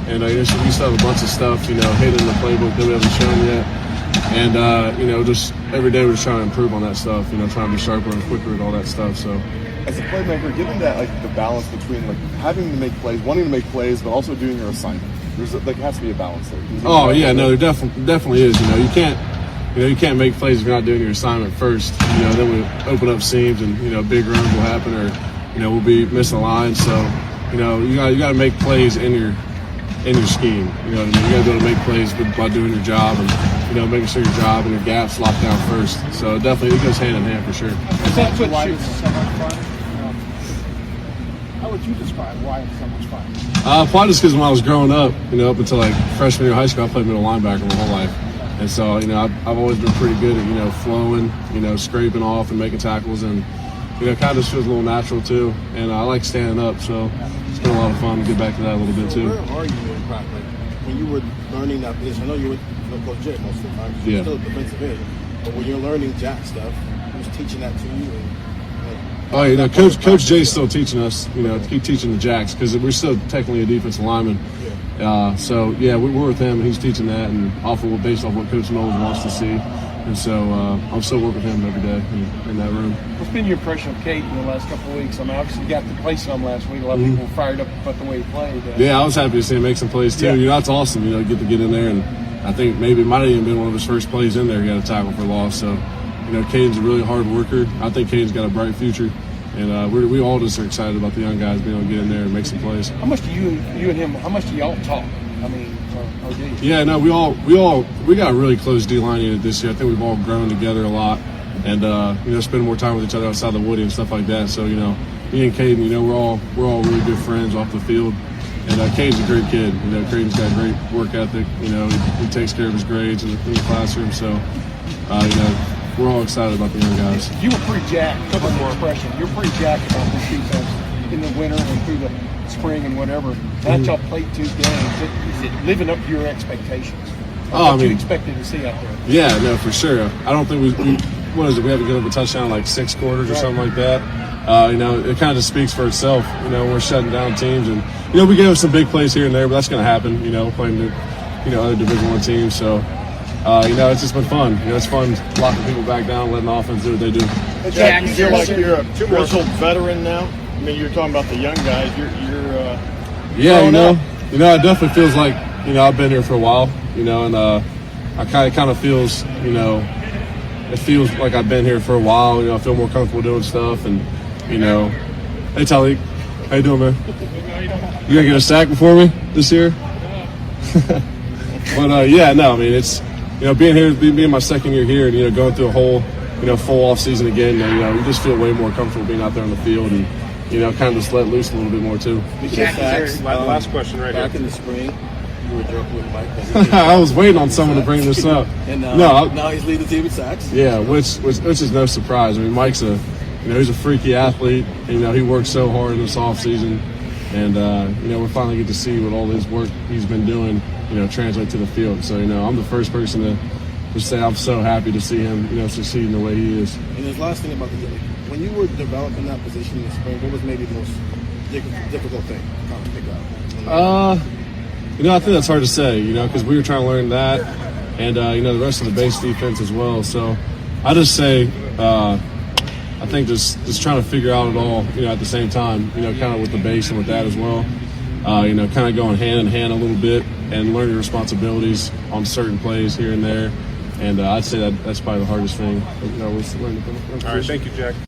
And we still have a bunch of stuff, hidden in the playbook that we haven't shown yet. And, just every day we're just trying to improve on that stuff, trying to be sharper and quicker and all that stuff. So, as a playmaker, given that the balance between having to make plays, wanting to make plays, but also doing your assignment, there's has to be a balance there. Oh yeah, no, there definitely is. You can't make plays if you're not doing your assignment first. Then we open up seams and big runs will happen, or we'll be missing a line. So you got to make plays in your scheme. You know what I mean? You got to be able to make plays by doing your job and making sure your job and your gaps locked down first. So definitely it goes hand in hand for sure. How would you describe why it's so much fun? Probably just because when I was growing up, up until freshman year of high school, I played middle linebacker my whole life. And so, I've always been pretty good at, flowing, scraping off and making tackles, and, kind of just feels a little natural too. And I like standing up, so it's been a lot of fun to get back to that a little bit too. Where are you in practice? When you were learning that position, I know you were with Coach Jay most of the time, so you're still defensive end. But when you're learning Jack stuff, who's teaching that to you? Coach Jay's still teaching us, to keep teaching the Jacks because we're still technically a defensive lineman. We're with him and he's teaching that and based off what Coach Knowles wants to see. And so I'm still working with him every day in that room. What's been your impression of Caden in the last couple of weeks? I mean, obviously you got to play some last week. A lot of people were fired up about the way he played. Yeah, I was happy to see him make some plays too. That's awesome, get to get in there. And I think maybe it might have even been one of his first plays in there. He got a tackle for loss. So, Caden's a really hard worker. I think Caden's got a bright future. And we all just are excited about the young guys being able to get in there and make some plays. How much do you and him, how much do y'all talk? I mean, or do you? Yeah, no, we got a really close D-line unit this year. I think we've all grown together a lot and, spending more time with each other outside the woody and stuff like that. So, me and Caden, we're all really good friends off the field. And Caden's a great kid. Caden's got a great work ethic. He takes care of his grades in the classroom. So, we're all excited about the young guys. You were pretty jacked, you're pretty jacked about this defense in the winter and through the spring and whatever. Now that y'all played 2 games, is it living up to your expectations? What you expected to see out there? Yeah, no, for sure. I don't think we what is it, we haven't given up a touchdown like 6 quarters or something like that. It kind of just speaks for itself. We're shutting down teams and, we gave up some big plays here and there, but that's going to happen, playing the, other Division I teams. So, it's just been fun. It's fun locking people back down, letting the offense do what they do. Jack, you feel like you're a two-month-old veteran now? I mean, you're talking about the young guys. You're it definitely feels like, I've been here for a while, and I kind of feels, it feels like I've been here for a while. I feel more comfortable doing stuff, and, hey, Talik, how you doing, man? You gonna get a sack before me this year? But it's being here, being my second year here, and going through a whole full off season again. You just feel way more comfortable being out there on the field, and kind of just let loose a little bit more too. Last question right back here. in the spring, you were joking with Mike. I was waiting on someone to bring this up. And no, now he's leading the team in sacks. Yeah, which is no surprise. I mean, Mike's he's a freaky athlete. He worked so hard this offseason. And, we finally get to see what all his work he's been doing, translate to the field. So, I'm the first person to say I'm so happy to see him, succeed in the way he is. And his last thing about when you were developing that position in the spring, what was maybe the most difficult thing to kind of pick up? I think that's hard to say, because we were trying to learn that and, the rest of the base defense as well. So I just say, I think just trying to figure out it all, at the same time, kind of with the base and with that as well. Kind of going hand in hand a little bit and learning responsibilities on certain plays here and there. And I'd say that's probably the hardest thing. All right, thank you, Jack.